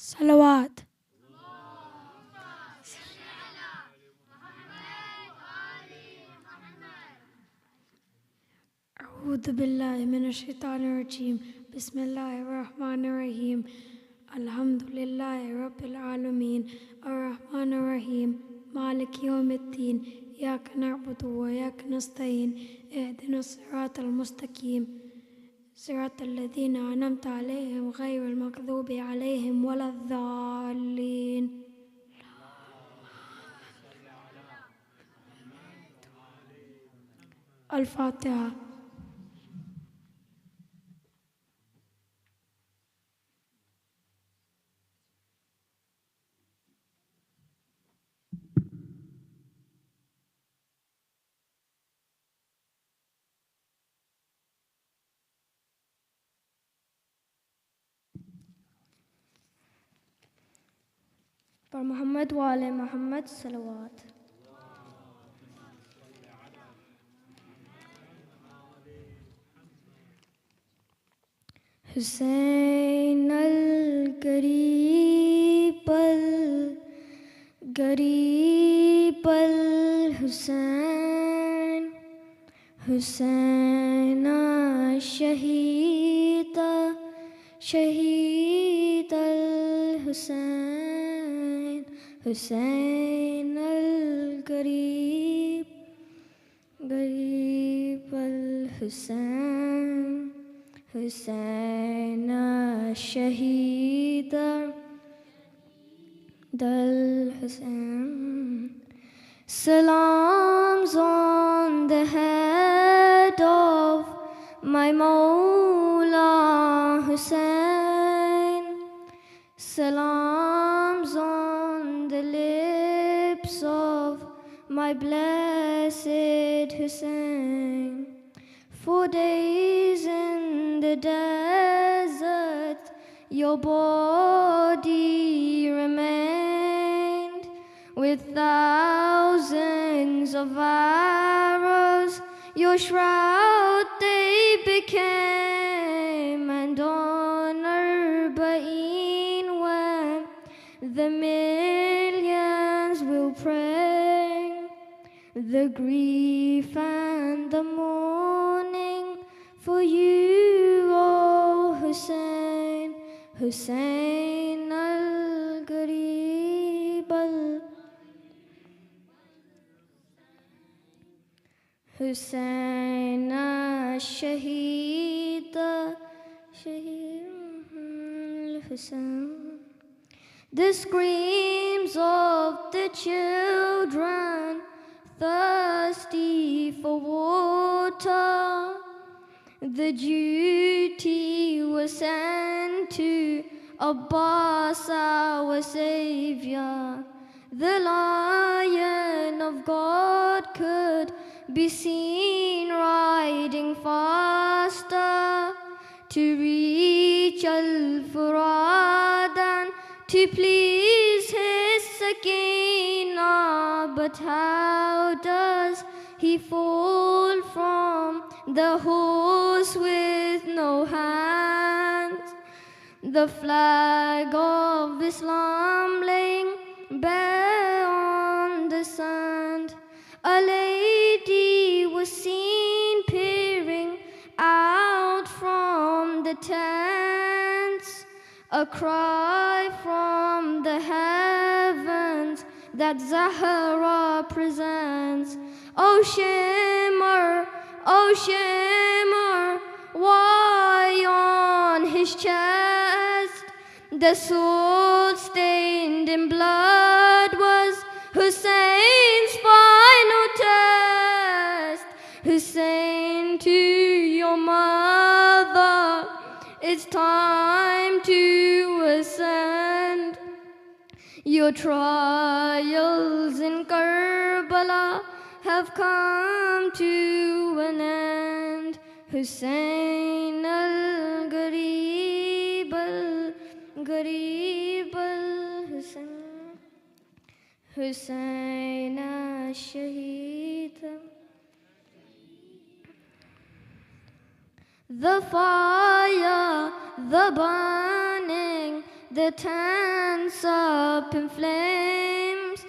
صلوات. أعوذ بالله من الشيطان الرجيم. بسم الله الرحمن الرحيم. الحمد لله رب العالمين الرحمن الرحيم مالك يوم الدين إياك نعبد وإياك نستعين اهدنا الصراط المستقيم صراط الذين أنعمت عليهم غير المغضوب عليهم ولا الضالين. الفاتحة. For Muhammad wa ala Muhammad salawat. Husain al-Garib al-Husain, Husain al-Shaheed al-Husain, Husain al-Garib al-Husain, Husain al-Shaheed al-Husain. Salams on the head of my Mawla Husain, salams on the lips of my blessed Husain. 4 days in the desert, your body remained. With thousands of arrows, your shroud they became. And on Arba'een, when the millions will pray, the grief and the mourning for you, O Husain, Husain al-Garib Husain al-Shaheed al-Husain. The screams of the children thirsty for water, the duty was sent to Abbas, our Savior. The Lion of God could be seen riding faster to reach Al-Furad and to please his Sakinah. But how does he fall from the horse with no hands? The flag of Islam laying bare on the sand. A lady was seen peering out from the tents, a cry from the heavens that Zahra presents. Oh shimmer, why on his chest the sword stained in blood was Husain's final test. Husain, to your mother, it's time to ascend. Your trials in Carbala have come to an end. Husain al-Garib al-Husain, Husain al-Shaheed. The fire, the burning, the tents up in flames.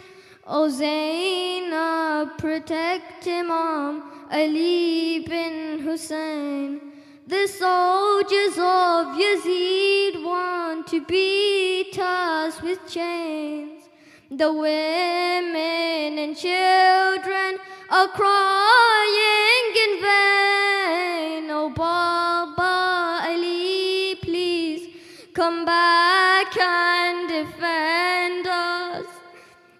O Zainab, protect Imam Ali bin Hussein. The soldiers of Yazid want to beat us with chains. The women and children are crying in vain. Oh Baba Ali, please come back and defend us.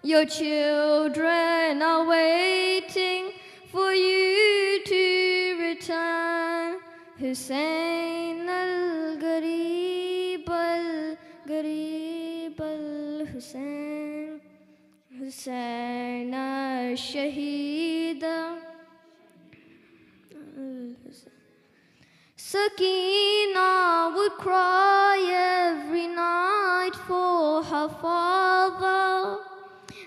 Your children are waiting for you to return. Husain al-Garib al-Garib al-Husain, Husain al-Shaheed al-Husain. Sakina would cry every night for her father,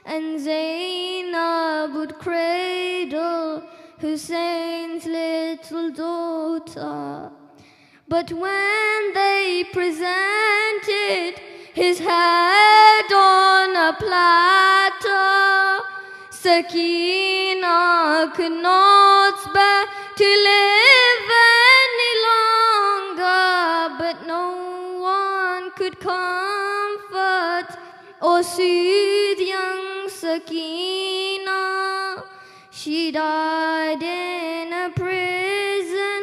and Zainab would cradle Husain's little daughter. But when they presented his head on a platter, Sakina could not bear to live any longer, but no one could comfort or soothe young Sakina. She died in a prison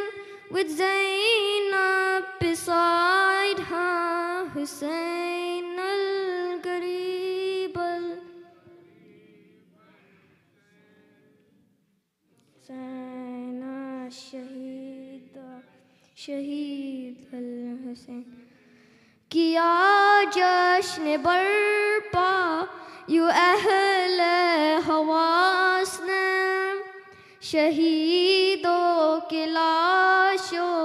with Zainab beside her. Husain al-Garib al-Husain al-Shaheed Shaheed al-Husain. Kiya jasn barpa yu ahle hawas ne, شہیدوں کے لاشوں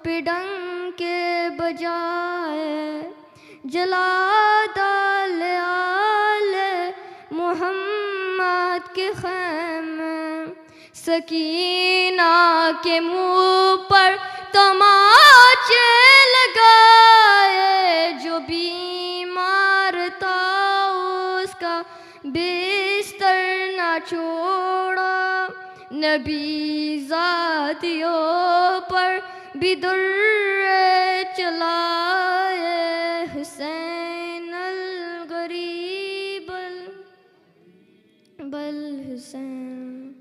پہ ڈنکے بجائے، جلا ڈال آل محمد کے خیمے، سکینہ کے منہ پر تماچے لگائے، جو بیمار تھا اس کا بستر نہ چھوڑا، نبی ذاتیوں پر بھی در چلائے، حسین الغریب بل حسین،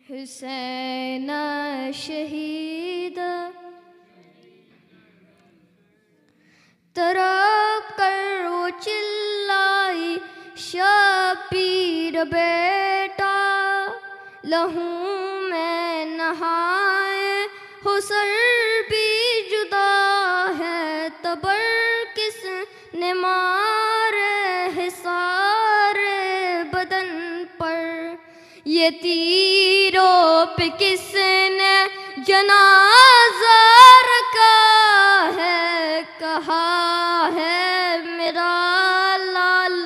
حسین شہید تڑپ کر وہ چلائی، شبیر بیٹا لہو میں نہائے، ہو سر بھی جدا ہے، تبر کس نے مارے ہے سارے بدن پر، یہ تیروں پہ کس نے جنازہ رکھا ہے، کہا ہے میرا لال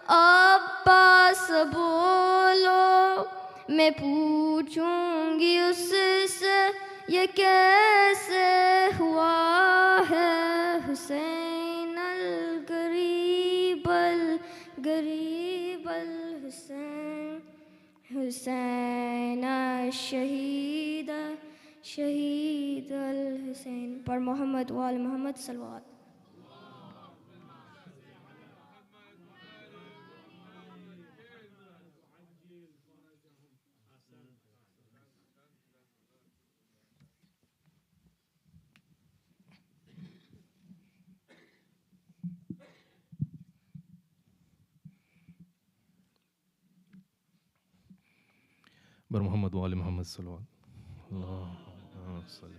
عباس بولو، میں پوچھوں گی اس سے یہ کیسے ہوا ہے، حسین الغریب الغریب الحسین، حسین شہید شہید الحسین پر محمد وآل محمد صلوات۔ بر محمد وآل محمد صلوات اللہم صلی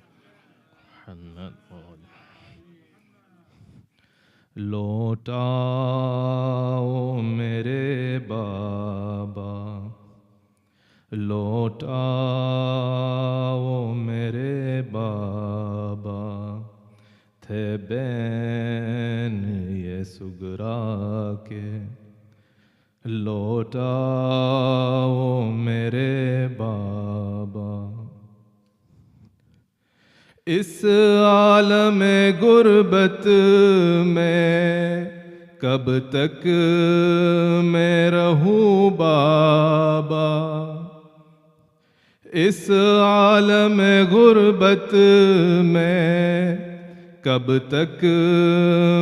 محمد وآل۔ لوٹاؤ میرے بابا، لوٹاؤ میرے بابا، تھے بین یہ سگرا کے، لوٹاؤ میرے بابا، اس عالم غربت میں کب تک میں رہوں بابا، اس عالم غربت میں کب تک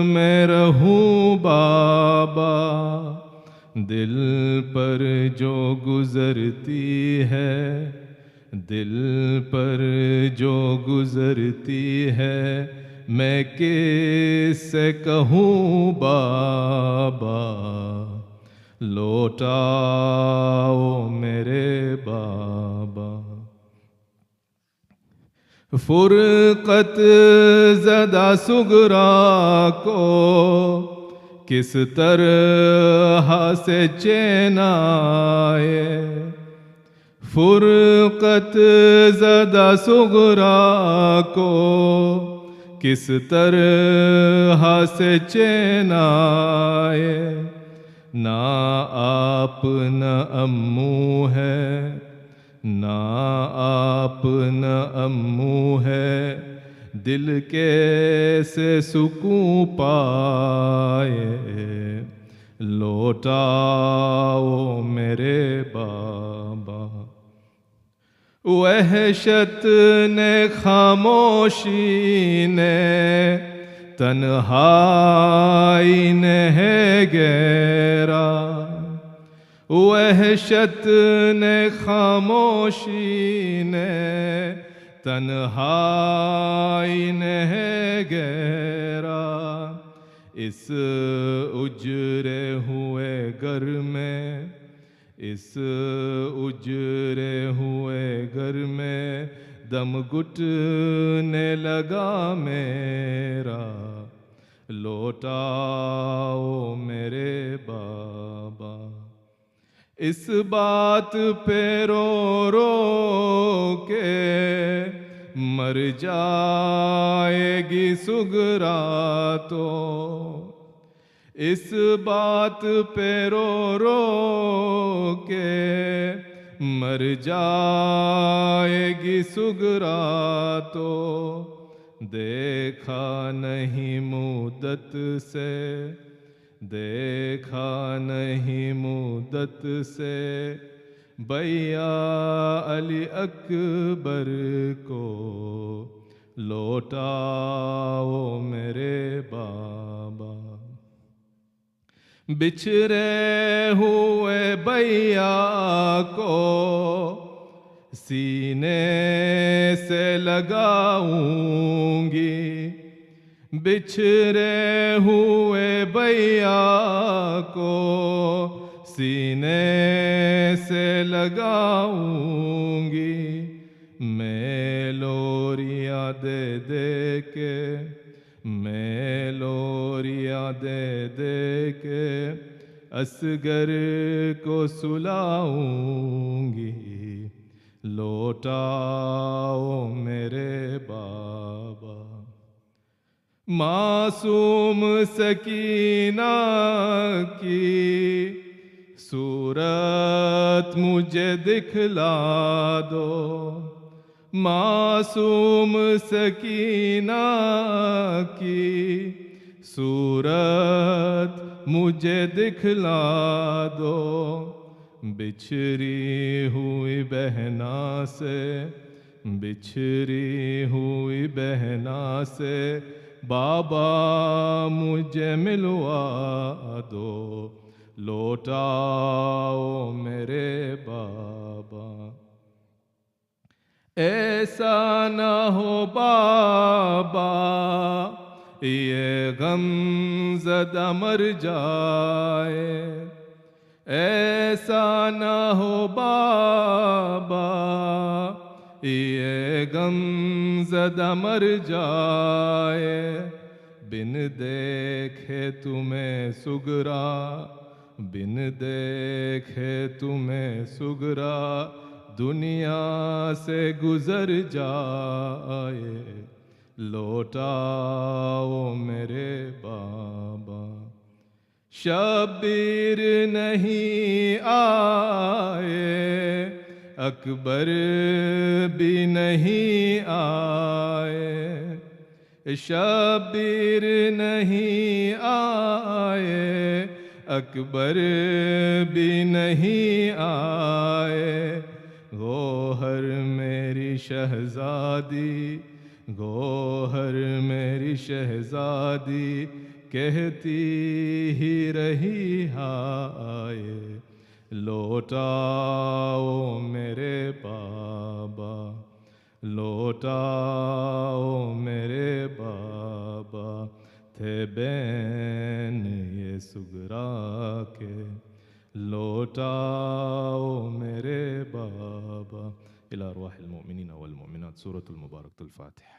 میں رہوں بابا، دل پر جو گزرتی ہے، دل پر جو گزرتی ہے، میں کس سے کہوں بابا، لوٹاؤ میرے بابا۔ فرقت زدہ صغرا کو کس طرح سے چین آئے، فرقت زدہ صغرا کو کس طرح سے چین آئے، نہ آپ نہ امو ہے، نہ آپ نہ امو ہے، دل کیسے سکون پائے، لوٹاؤ میرے بابا۔ وحشت نے خاموشی نے تنہائی نے ہے گہرا، وحشت نے خاموشی نے تنہائی نے ہے گہرا، اس اجڑے ہوئے گھر میں، اس اجڑے ہوئے گھر میں دم گھٹنے لگا میرا، لوٹاؤ میرے بابا۔ اس بات پہ رو رو کے مر جائے گی سغرا تو، اس بات پہ رو رو کے مر جائے گی سغرا تو، دیکھا نہیں مدت سے، دیکھا نہیں مدت سے بھیا علی اکبر کو، لوٹاؤ میرے بابا۔ بچھڑے ہوئے بھیا کو سینے سے لگاؤں گی، بچھڑے ہوئے بھیا کو سینے سے لگاؤں گی، میں لوریاں دے دے کے، میں لوریاں دے دے کے اصغر کو سلاؤں گی، لوٹاؤ میرے بابا۔ معصوم سکینہ کی صورت مجھے دکھلا دو، معصوم سکینہ کی صورت مجھے دکھلا دو، بچھڑی ہوئی بہنا سے، بچھڑی ہوئی بہنا سے بابا مجھے ملوا دو، لوٹاؤ میرے بابا۔ ایسا نہ ہو بابا یہ غم زدہ مر جائے، ایسا نہ ہو بابا یہ غم زدہ مر جائے، بن دیکھے تمہیں سغرا، بن دیکھے تمہیں سغرا دنیا سے گزر جائے، لوٹاؤ میرے بابا۔ شبیر نہیں آئے अकबर भी नहीं आए, शब्बीर नहीं आए, अकबर भी नहीं आए, गोहर मेरी शहजादी, गोहर मेरी शहजादी कहती ही रही हाय, लौटाओ मेरे बाबा, लौटाओ मेरे बाबा, थे बैन ये सुगरा के, लौटाओ मेरे बाबा। इला अरवाहिल मुमिनीन वल मुमिनात। सूरतुल मुबारकतुल फातिहा।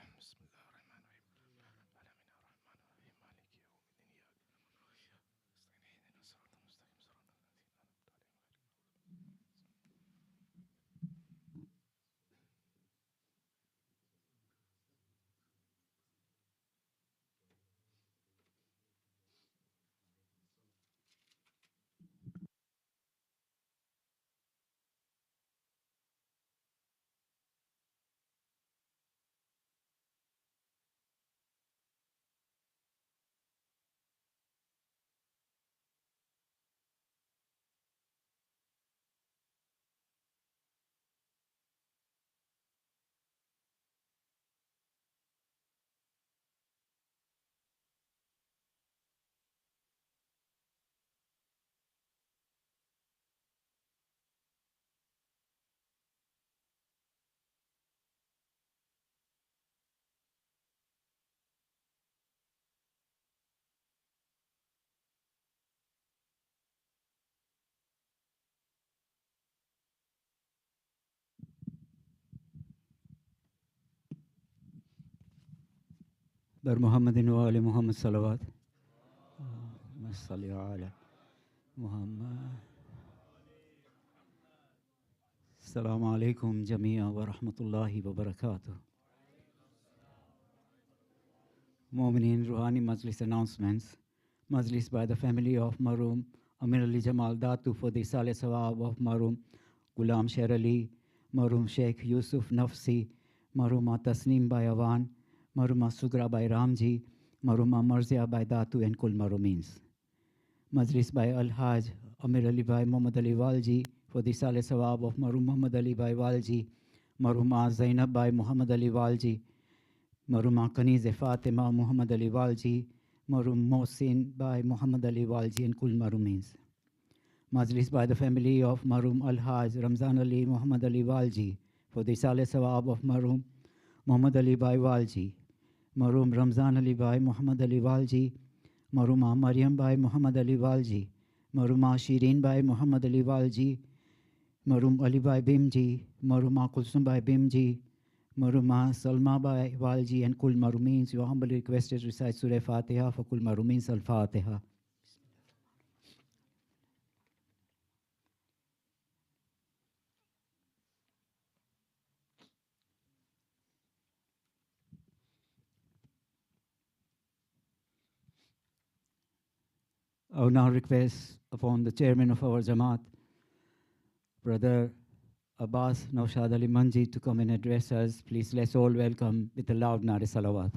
बर मोहम्मदिन व आले मोहम्मद सल्लल्लाहु अलैहि मोहम्मद। अस्सलामु अलैकुम जमीआ व रहमतुल्लाहि व बरकातुहू। Mu'mineen Ruhani Majlis announcements. Majlis by the family of Marhum Amir Ali Jamal Datu for the Saleh Sawab of Marhum Ghulam Sher Ali, Marhum Sheikh Yusuf Nafsi, Marhuma Tasneem by Awan, Marhuma Sugra by Ramji, Marhuma Marzia by Datu and Kul Marhumins. Majlis by Al-Haj Amir Ali by Muhammad Ali Walji for the Saleh Sawab of Marhum Muhammad Ali by Walji, Marhuma Zainab by Muhammad Ali Walji, Marhuma Kaniz Fatima Muhammad Ali Walji, Marhum Mohsin by Muhammad Ali Walji and Kul Marhumins. Majlis by the family of Marhum Al-Haj Ramzan Ali Muhammad Ali Walji for the Saleh Sawab of Marhum Muhammad Ali by Walji, Marhum Ramzan Ali by Muhammad Ali Walji, Marhuma Maryam by Muhammad Ali Walji, Marhuma Shireen by Muhammad Ali Walji, Marhum Ali by Bimji, Marhuma Kulsum by Bimji, Marhuma Salma by Walji and Kul Marhumins. You are humbly requested to recite Surah Fatiha for Kul Marhumins. Al-Fatiha. I will now request upon the chairman of our Jamaat, Brother Abbas Naushad Ali Manji, to come and address us. Please let's all welcome with a loud Nare Salawat.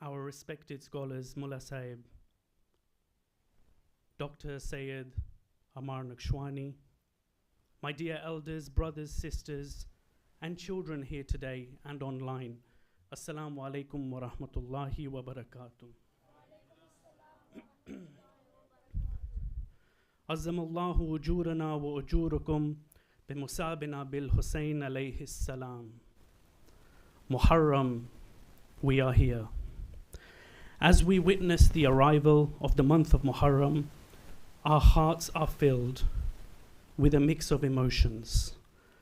Our respected scholars, Mullah Sahib, Dr. Sayyid Ammar Nakshawani, my dear elders, brothers, sisters, and children here today and online, Assalamu alaikum wa rahmatullahi wa barakatuh. Azzamallahu ujurana wa ujurukum bimusabina bil Husain alayhi salam. Muharram, we are here. As we witness the arrival of the month of Muharram, our hearts are filled with a mix of emotions,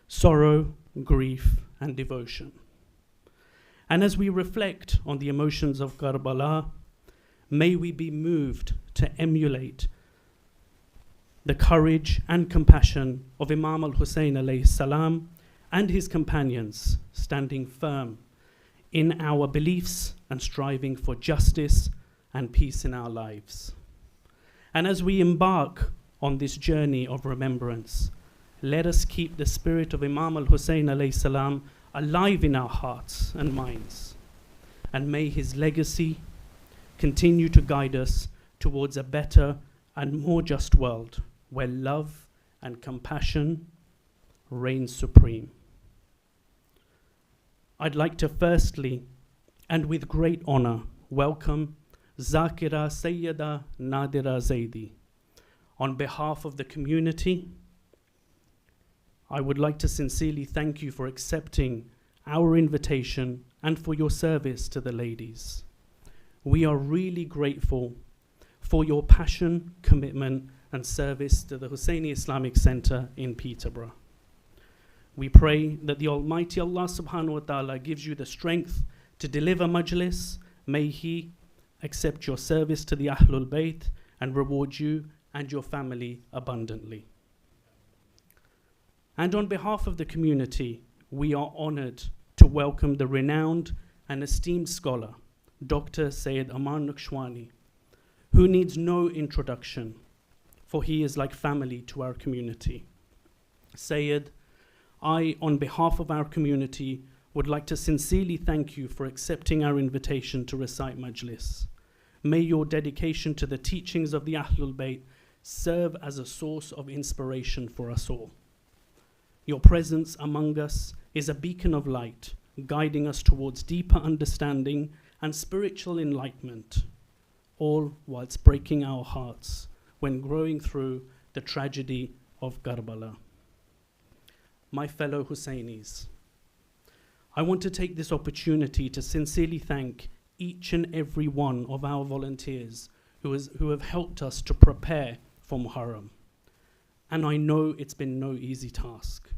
sorrow, grief, and devotion. And as we reflect on the emotions of Carbala, may we be moved to emulate the courage and compassion of Imam al-Husayn alayhi salam and his companions, standing firm in our beliefs and striving for justice and peace in our lives. And as we embark on this journey of remembrance, let us keep the spirit of Imam al-Husayn alayhi salam alive in our hearts and minds. And may his legacy continue to guide us towards a better and more just world where love and compassion reign supreme. I'd like to firstly, and with great honor, welcome Zakira Sayyida Nadira Zaidi. On behalf of the community, I would like to sincerely thank you for accepting our invitation and for your service to the ladies. We are really grateful for your passion, commitment, and service to the Husaini Islamic Center in Peterborough. We pray that the Almighty Allah subhanahu wa ta'ala gives you the strength to deliver majlis. May He accept your service to the Ahlul Bayt and reward you and your family abundantly. And on behalf of the community, we are honored to welcome the renowned and esteemed scholar, Dr. Sayyid Ammar Nakshawani, who needs no introduction, for he is like family to our community. Sayyid, I, on behalf of our community, would like to sincerely thank you for accepting our invitation to recite Majlis. May your dedication to the teachings of the Ahlul Bayt serve as a source of inspiration for us all. Your presence among us is a beacon of light, guiding us towards deeper understanding and spiritual enlightenment, all whilst breaking our hearts when growing through the tragedy of Carbala. My fellow Husainis, I want to take this opportunity to sincerely thank each and every one of our volunteers who have helped us to prepare for Muharram. And I know it's been no easy task.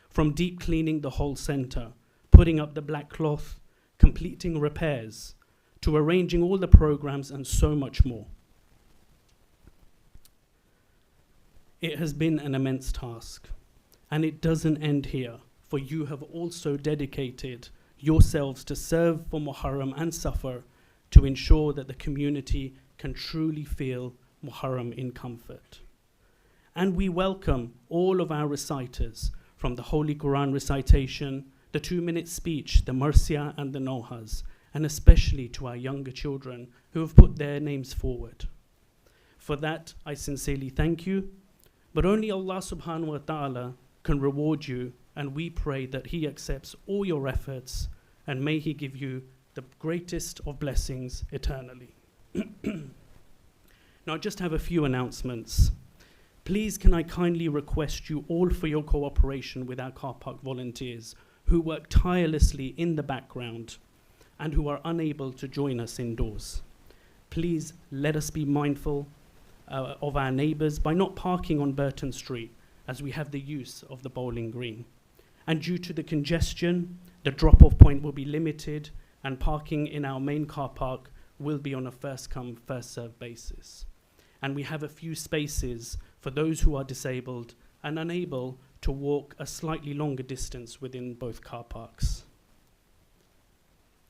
From deep cleaning the whole center, putting up the black cloth, completing repairs, to arranging all the programs and so much more. It has been an immense task, and it doesn't end here, for you have also dedicated yourselves to serve for Muharram and Safar to ensure that the community can truly feel Muharram in comfort. And we welcome all of our reciters, from the Holy Quran recitation, the 2-minute speech, the Marsiya and the Nohas, and especially to our younger children who have put their names forward. For that, I sincerely thank you, but only Allah subhanahu wa ta'ala can reward you, and we pray that He accepts all your efforts, and may He give you the greatest of blessings eternally. Now, I just have a few announcements. Please can I kindly request you all for your cooperation with our car park volunteers who work tirelessly in the background and who are unable to join us indoors. Please let us be mindful of our neighbours by not parking on Burton Street, as we have the use of the bowling green. And due to the congestion, the drop-off point will be limited and parking in our main car park will be on a first-come, first-served basis. And we have a few spaces for those who are disabled and unable to walk a slightly longer distance within both car parks.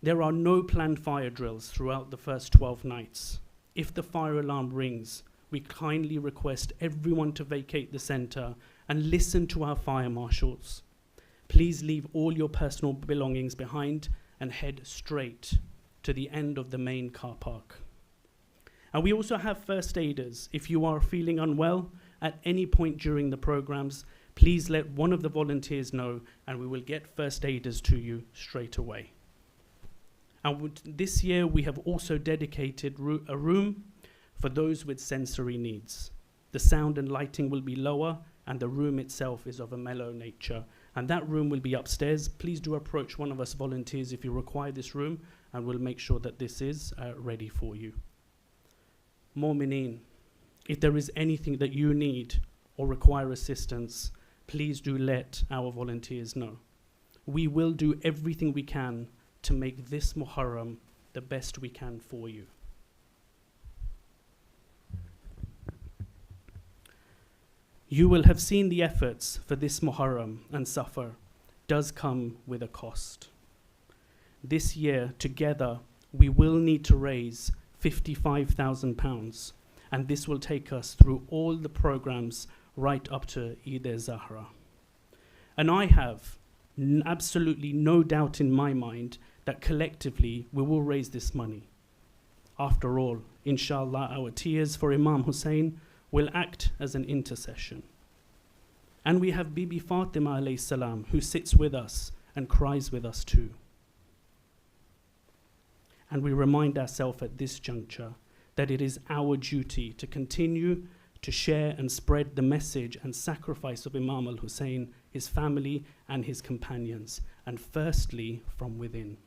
There are no planned fire drills throughout the first 12 nights. If the fire alarm rings, we kindly request everyone to vacate the centre and listen to our fire marshals. Please leave all your personal belongings behind and head straight to the end of the main car park. And we also have first aiders. If you are feeling unwell at any point during the programs, please let one of the volunteers know and we will get first aiders to you straight away. And this year we have also dedicated a room for those with sensory needs. The sound and lighting will be lower, and the room itself is of a mellow nature. And that room will be upstairs. Please do approach one of us volunteers if you require this room, and we'll make sure that this is ready for you. Mu'mineen, if there is anything that you need or require assistance, please do let our volunteers know. We will do everything we can to make this Muharram the best we can for you. You will have seen the efforts for this Muharram and Safar does come with a cost. This year, together, we will need to raise £55,000, and this will take us through all the programs right up to Eid-e-Zahra. And I have absolutely no doubt in my mind that collectively we will raise this money. After all, inshallah, our tears for Imam Hussein will act as an intercession. And we have Bibi Fatima alayhi salam, who sits with us and cries with us too. And we remind ourselves at this juncture that it is our duty to continue to share and spread the message and sacrifice of Imam al-Hussein, his family and his companions, and firstly from within.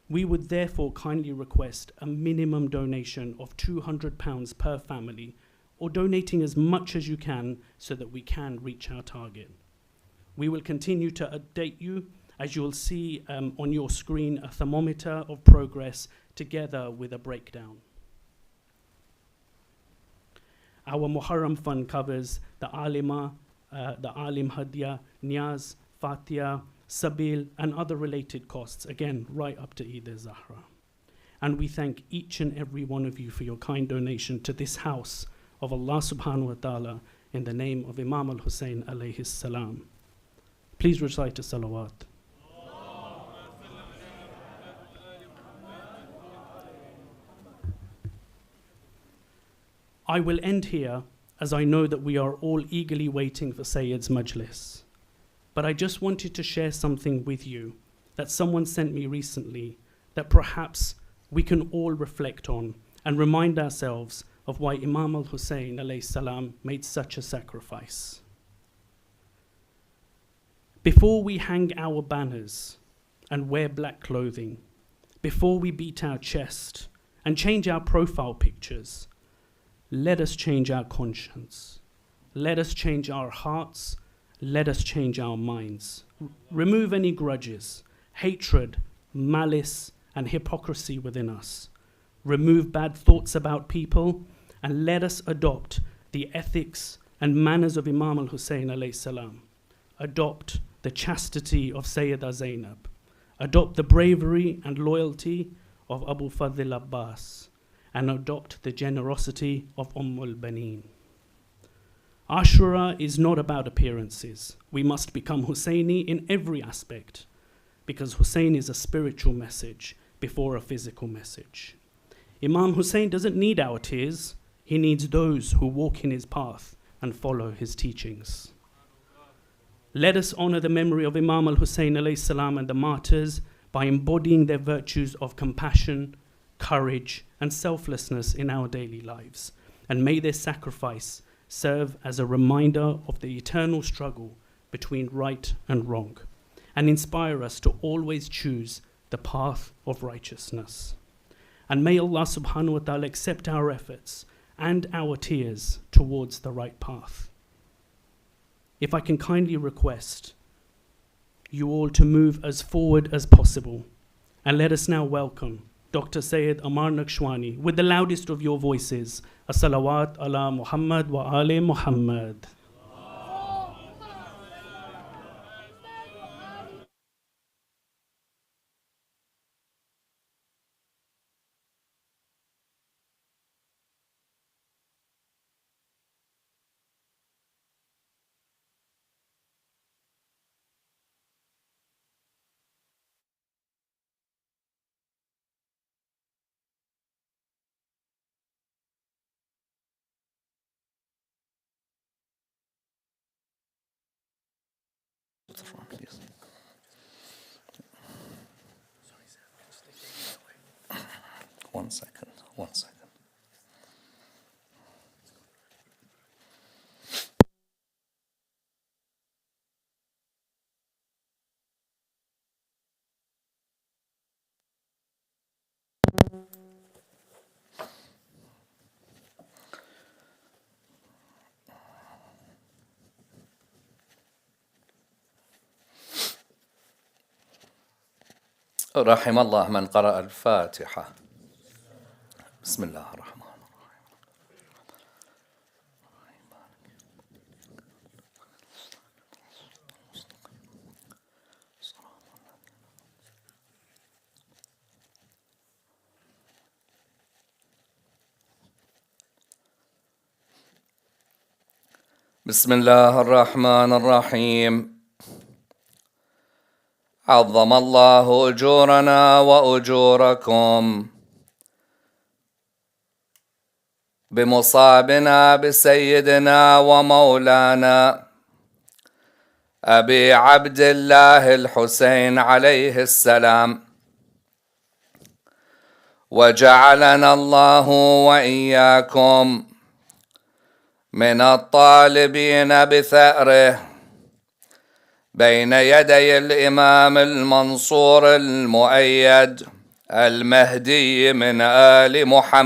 We would therefore kindly request a minimum donation of £200 per family, or donating as much as you can so that we can reach our target. We will continue to update you, as you will see on your screen, a thermometer of progress together with a breakdown. Our Muharram fund covers the Alima, the Alim Hadiya, Niyaz, Fatiha, Sabil, and other related costs, again, right up to Eid-e-Zahra. And we thank each and every one of you for your kind donation to this house of Allah subhanahu wa ta'ala in the name of Imam al-Hussein alayhi salam. Please recite a salawat. I will end here, as I know that we are all eagerly waiting for Sayyid's Majlis. But I just wanted to share something with you that someone sent me recently that perhaps we can all reflect on and remind ourselves of why Imam al-Hussein alayhi salam made such a sacrifice. Before we hang our banners and wear black clothing, before we beat our chest and change our profile pictures, let us change our conscience. Let us change our hearts. Let us change our minds. Remove any grudges, hatred, malice, and hypocrisy within us. Remove bad thoughts about people, and let us adopt the ethics and manners of Imam al-Hussein alayhi salam. Adopt the chastity of Sayyida Zainab. Adopt the bravery and loyalty of Abu Fadl Abbas, and adopt the generosity of al-Baneen. Ashura is not about appearances. We must become Husaini in every aspect, because Hussein is a spiritual message before a physical message. Imam Hussein doesn't need our tears. He needs those who walk in his path and follow his teachings. Let us honor the memory of Imam al-Hussein alayhi salam and the martyrs by embodying their virtues of compassion, courage, and selflessness in our daily lives. And may their sacrifice serve as a reminder of the eternal struggle between right and wrong, and inspire us to always choose the path of righteousness. And may Allah subhanahu wa ta'ala accept our efforts and our tears towards the right path. If I can kindly request you all to move as forward as possible, and let us now welcome Dr. Sayyid Ammar Nakshawani with the loudest of your voices. As-salawat ala Muhammad wa ali Muhammad. One second. رحم الله من قرأ الفاتحة. بسم الله الرحمن الرحيم. بسم الله الرحمن الرحيم. عظم الله أجورنا وأجوركم بمصابنا بسيدنا ومولانا أبي عبد الله الحسين عليه السلام، وجعلنا الله وإياكم من الطالبين بثأره بين يدي الإمام المنصور المؤيد المهدي من آل محمد.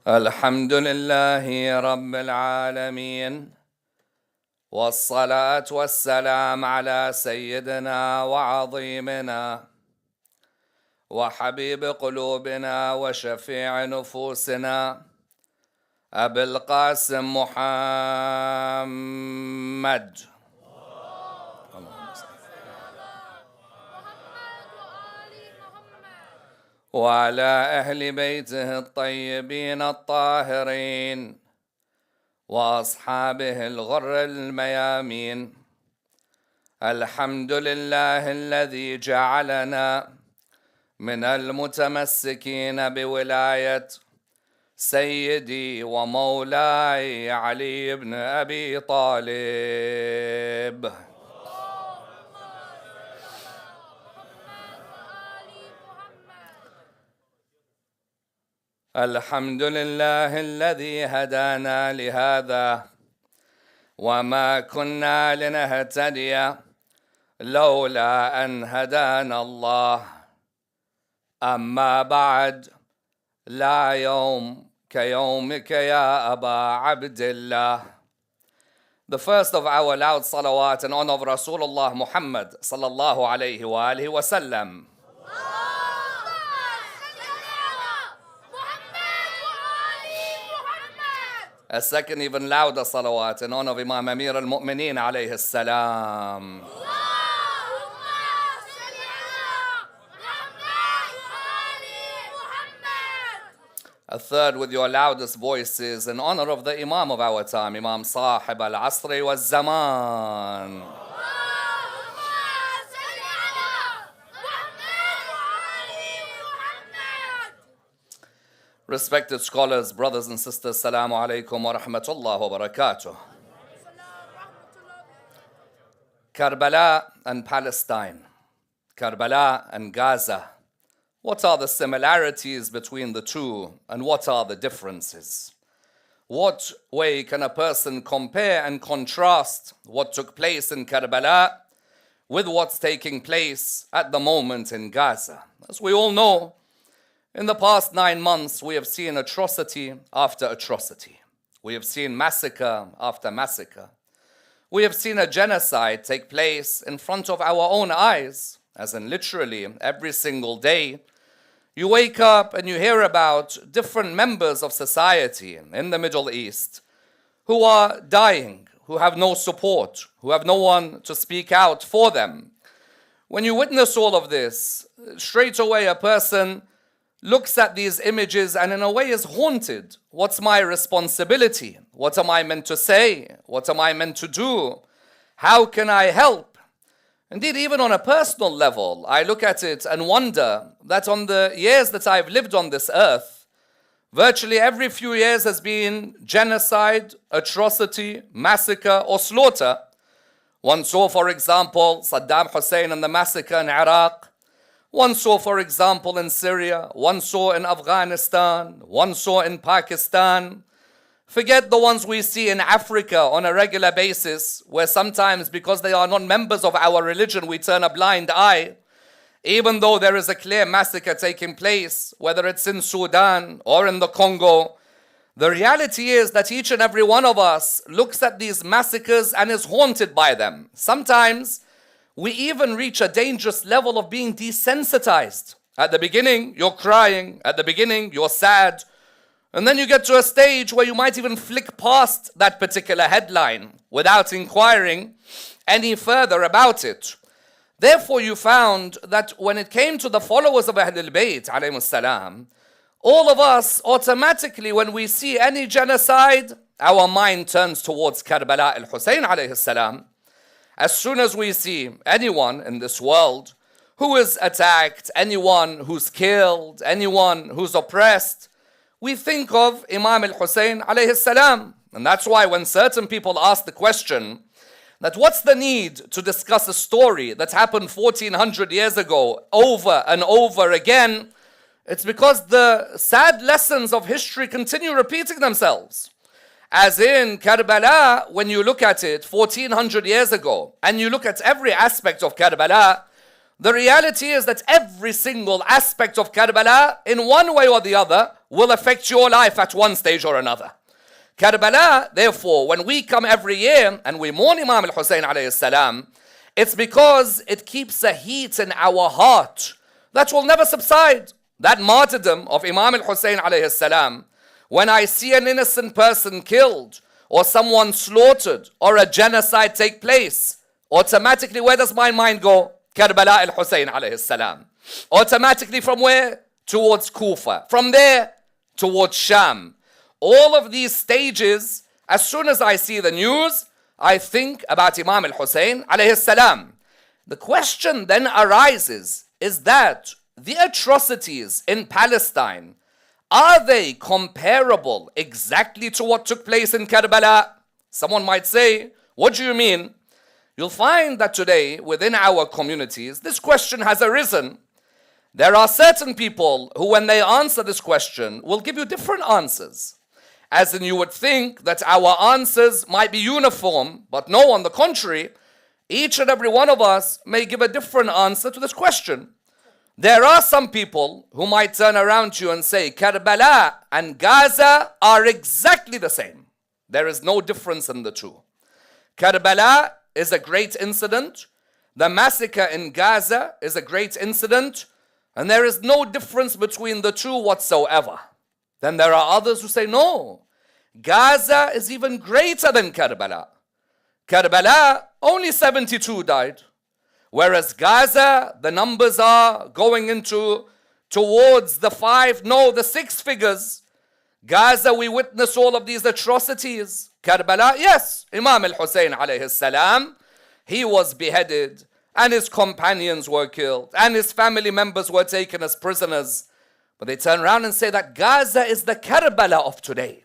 الحمد لله رب العالمين، والصلاة والسلام على سيدنا وعظيمنا وحبيب قلوبنا وشفيع نفوسنا أبي القاسم محمد وعلى أهل بيته الطيبين الطاهرين وأصحابه الغر الميامين. الحمد لله الذي جعلنا من المتمسكين بولاية سيدي ومولاي علي بن أبي طالب. الحمد لله الذي هدانا لهذا، وما كنا لنهتدي لولا أن هدانا الله. أما بعد، لا يوم كيومك يا أبا عبد الله. The first of our loud salawat in honor of Rasulullah Muhammad sallallahu alayhi wa alihi wa sallam. A second even louder salawat in honor of Imam Amir al-Mu'mineen alayhi salam. A third with your loudest voices in honor of the Imam of our time, Imam Sahib al-Asri wa zaman. Respected scholars, brothers and sisters, Assalamu alaikum wa rahmatullah wa barakatuh. Carbala and Palestine, Carbala and Gaza. What are the similarities between the two, and what are the differences? What way can a person compare and contrast what took place in Carbala with what's taking place at the moment in Gaza? As we all know, in the past 9 months, we have seen atrocity after atrocity. We have seen massacre after massacre. We have seen a genocide take place in front of our own eyes, as in literally every single day. You wake up and you hear about different members of society in the Middle East who are dying, who have no support, who have no one to speak out for them. When you witness all of this, straight away a person looks at these images and in a way is haunted. What's my responsibility? What am I meant to say? What am I meant to do? How can I help? Indeed, even on a personal level, I look at it and wonder that on the years that I've lived on this earth, virtually every few years has been genocide, atrocity, massacre, or slaughter. One saw, for example, Saddam Hussein and the massacre in Iraq. One saw, for example, in Syria. One saw in Afghanistan. One saw in Pakistan. Forget the ones we see in Africa on a regular basis, where sometimes because they are not members of our religion, we turn a blind eye. Even though there is a clear massacre taking place, whether it's in Sudan or in the Congo, the reality is that each and every one of us looks at these massacres and is haunted by them. Sometimes we even reach a dangerous level of being desensitized. At the beginning, you're crying. At the beginning, you're sad. And then you get to a stage where you might even flick past that particular headline without inquiring any further about it. Therefore, you found that when it came to the followers of Ahlul Bayt, alayhimus salam, all of us automatically, when we see any genocide, our mind turns towards Carbala al-Husayn alayhi salam. As soon as we see anyone in this world who is attacked, anyone who's killed, anyone who's oppressed, we think of Imam al-Husayn alayhi salam. And that's why when certain people ask the question, that what's the need to discuss a story that happened 1400 years ago over and over again, it's because the sad lessons of history continue repeating themselves. As in Carbala, when you look at it 1400 years ago, and you look at every aspect of Carbala, the reality is that every single aspect of Carbala, in one way or the other, will affect your life at one stage or another. Carbala, therefore, when we come every year and we mourn Imam al-Husayn alayhi salam, it's because it keeps a heat in our heart that will never subside. That martyrdom of Imam al-Husayn alayhi salam, when I see an innocent person killed, or someone slaughtered, or a genocide take place, automatically where does my mind go? Carbala al-Husayn alayhi salam. Automatically from where? Towards Kufa. From there, towards Sham. All of these stages, as soon as I see the news, I think about Imam al-Husayn alayhi salam. The question then arises, is that the atrocities in Palestine, are they comparable exactly to what took place in Carbala? Someone might say, what do you mean? You'll find that today, within our communities, this question has arisen. There are certain people who, when they answer this question, will give you different answers. As in, you would think that our answers might be uniform, but no, on the contrary, each and every one of us may give a different answer to this question. There are some people who might turn around to you and say, Carbala and Gaza are exactly the same. There is no difference in the two. Carbala is a great incident. The massacre in Gaza is a great incident. And there is no difference between the two whatsoever. Then there are others who say, no, Gaza is even greater than Carbala. Carbala, only 72 died. Whereas Gaza, the numbers are going towards the 6 figures. Gaza, we witness all of these atrocities. Carbala, yes, Imam al-Husayn alayhi salam, he was beheaded, and his companions were killed, and his family members were taken as prisoners. But they turn around and say that Gaza is the Carbala of today,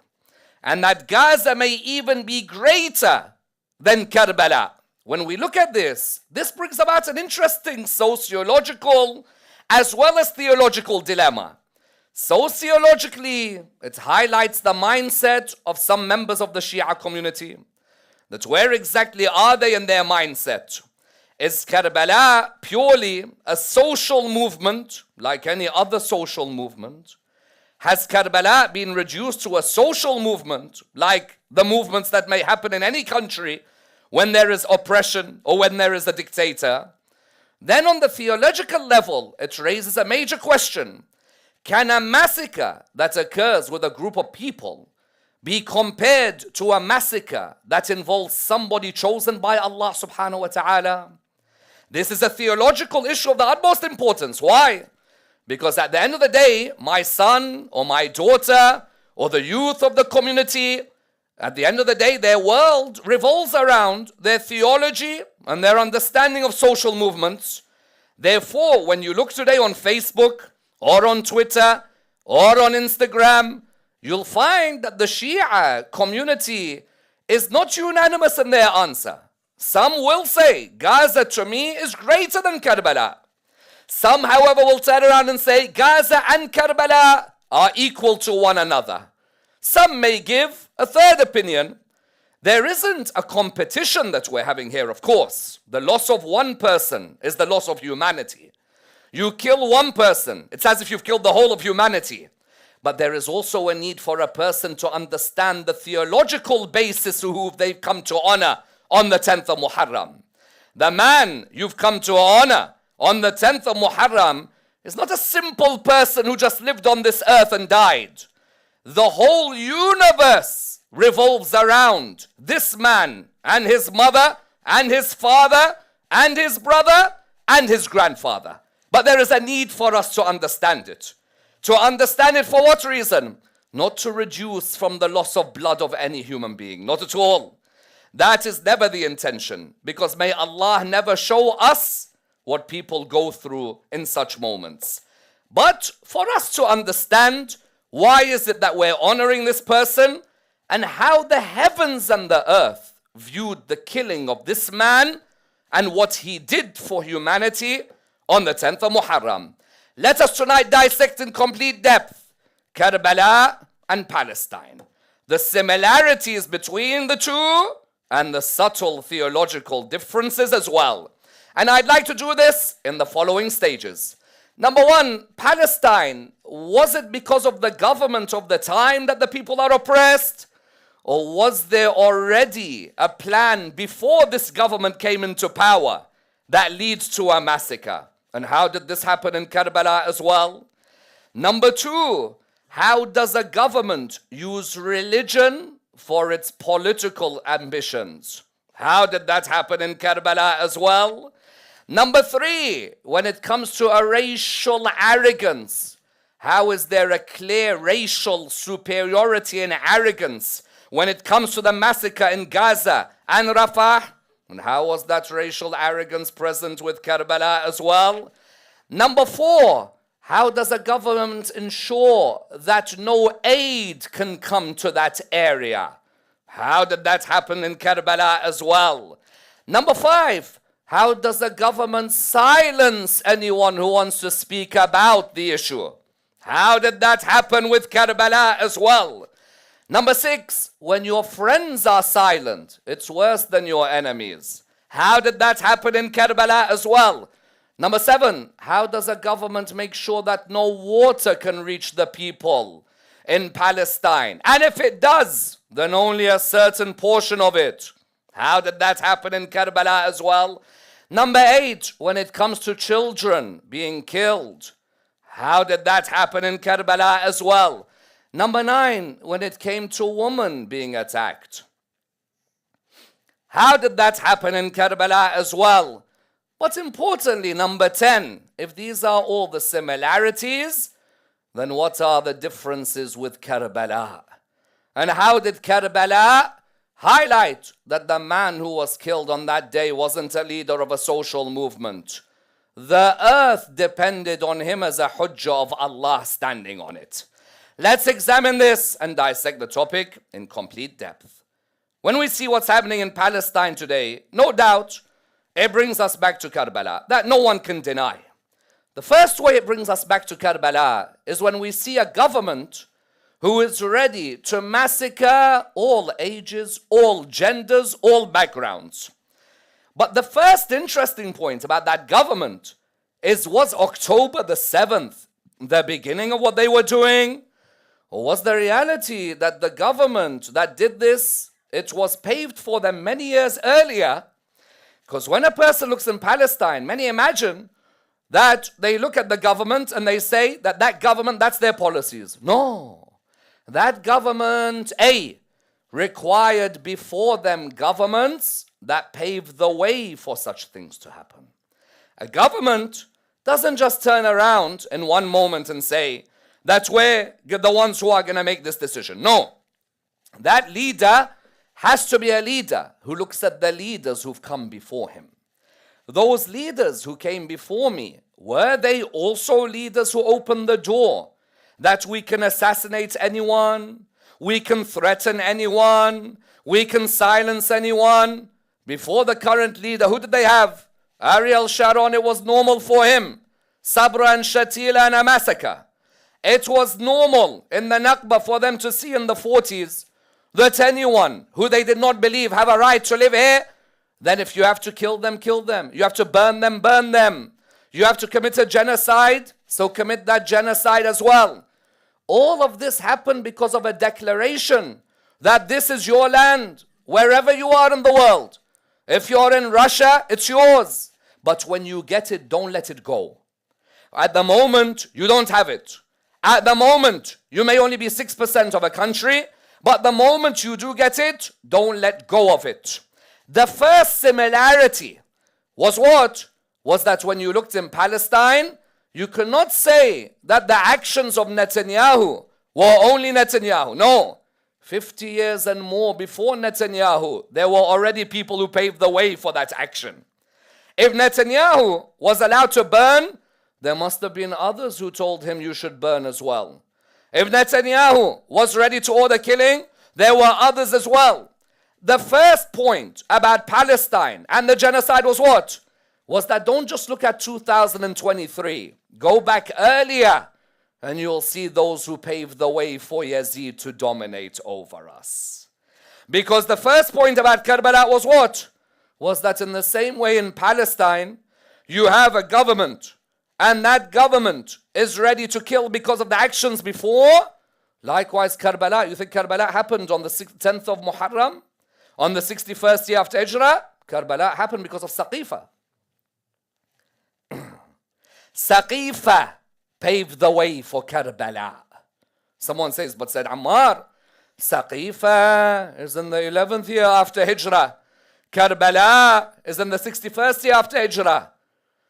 and that Gaza may even be greater than Carbala. When we look at this brings about an interesting sociological as well as theological dilemma. Sociologically, it highlights the mindset of some members of the Shia community. That where exactly are they in their mindset? Is Carbala purely a social movement, like any other social movement? Has Carbala been reduced to a social movement, like the movements that may happen in any country when there is oppression or when there is a dictator? Then on the theological level, it raises a major question. Can a massacre that occurs with a group of people be compared to a massacre that involves somebody chosen by Allah subhanahu wa ta'ala? This is a theological issue of the utmost importance. Why? Because at the end of the day, my son or my daughter or the youth of the community, at the end of the day, their world revolves around their theology and their understanding of social movements. Therefore, when you look today on Facebook or on Twitter or on Instagram, you'll find that the Shia community is not unanimous in their answer. Some will say Gaza to me is greater than Carbala. Some, however, will turn around and say Gaza and Carbala are equal to one another. Some may give a third opinion. There isn't a competition that we're having here, of course. The loss of one person is the loss of humanity. You kill one person, it's as if you've killed the whole of humanity. But there is also a need for a person to understand the theological basis of who they've come to honor on the 10th of Muharram. The man you've come to honor on the 10th of Muharram is not a simple person who just lived on this earth and died. The whole universe revolves around this man and his mother and his father and his brother and his grandfather. But there is a need for us to understand it. To understand it for what reason? Not to reduce from the loss of blood of any human being. Not at all. That is never the intention. Because may Allah never show us what people go through in such moments. But for us to understand why is it that we're honoring this person and how the heavens and the earth viewed the killing of this man and what he did for humanity on the 10th of Muharram. Let us tonight dissect in complete depth Carbala and Palestine, the similarities between the two and the subtle theological differences as well. And I'd like to do this in the following stages. Number one, Palestine, was it because of the government of the time that the people are oppressed? Or was there already a plan before this government came into power that leads to a massacre? And how did this happen in Carbala as well? Number two, how does a government use religion for its political ambitions? How did that happen in Carbala as well? Number three, when it comes to a racial arrogance, how is there a clear racial superiority and arrogance when it comes to the massacre in Gaza and Rafah? And how was that racial arrogance present with Carbala as well? Number four, how does a government ensure that no aid can come to that area? How did that happen in Carbala as well? Number five, how does a government silence anyone who wants to speak about the issue? How did that happen with Carbala as well? Number six, when your friends are silent, it's worse than your enemies. How did that happen in Carbala as well? Number seven, how does a government make sure that no water can reach the people in Palestine? And if it does, then only a certain portion of it. How did that happen in Carbala as well? Number eight, when it comes to children being killed, how did that happen in Carbala as well? Number nine, when it came to women being attacked, how did that happen in Carbala as well? But importantly, number 10, if these are all the similarities, then what are the differences with Carbala? And how did Carbala highlight that the man who was killed on that day wasn't a leader of a social movement? The earth depended on him as a hujjah of Allah standing on it. Let's examine this and dissect the topic in complete depth. When we see what's happening in Palestine today, no doubt it brings us back to Carbala. That no one can deny. The first way it brings us back to Carbala is when we see a government who is ready to massacre all ages, all genders, all backgrounds. But the first interesting point about that government was October the 7th the beginning of what they were doing? Or was the reality that the government that did this, it was paved for them many years earlier? Because when a person looks in Palestine, many imagine that they look at the government and they say that that government, that's their policies. No. That government, required before them governments that paved the way for such things to happen. A government doesn't just turn around in one moment and say, that we're the ones who are going to make this decision. No. That leader has to be a leader who looks at the leaders who've come before him. Those leaders who came before me, were they also leaders who opened the door that we can assassinate anyone, we can threaten anyone, we can silence anyone? before the current leader, who did they have? Ariel Sharon, it was normal for him. Sabra and Shatila and a massacre. It was normal in the Nakba for them to see in the 40s that anyone who they did not believe have a right to live here, then if you have to kill them, kill them. You have to burn them, burn them. You have to commit a genocide, so commit that genocide as well. All of this happened because of a declaration that this is your land, wherever you are in the world. If you're in Russia, it's yours. But when you get it, don't let it go. At the moment, you don't have it. At the moment, you may only be 6% of a country, but the moment you do get it, don't let go of it. The first similarity was what? Was that when you looked in Palestine, you cannot say that the actions of Netanyahu were only Netanyahu. No. 50 years and more before Netanyahu, there were already people who paved the way for that action. If Netanyahu was allowed to burn, there must have been others who told him you should burn as well. If Netanyahu was ready to order killing, there were others as well. The first point about Palestine and the genocide was what? Was that don't just look at 2023. Go back earlier and you'll see those who paved the way for Yazid to dominate over us. Because the first point about Carbala was what? Was that in the same way in Palestine, you have a government and that government is ready to kill because of the actions before. Likewise, Carbala. You think Carbala happened on the 10th of Muharram? On the 61st year after Hijrah? Carbala happened because of Saqifa. Saqifa paved the way for Carbala. Someone says, but said Ammar, Saqifa is in the 11th year after Hijrah. Carbala is in the 61st year after Hijrah.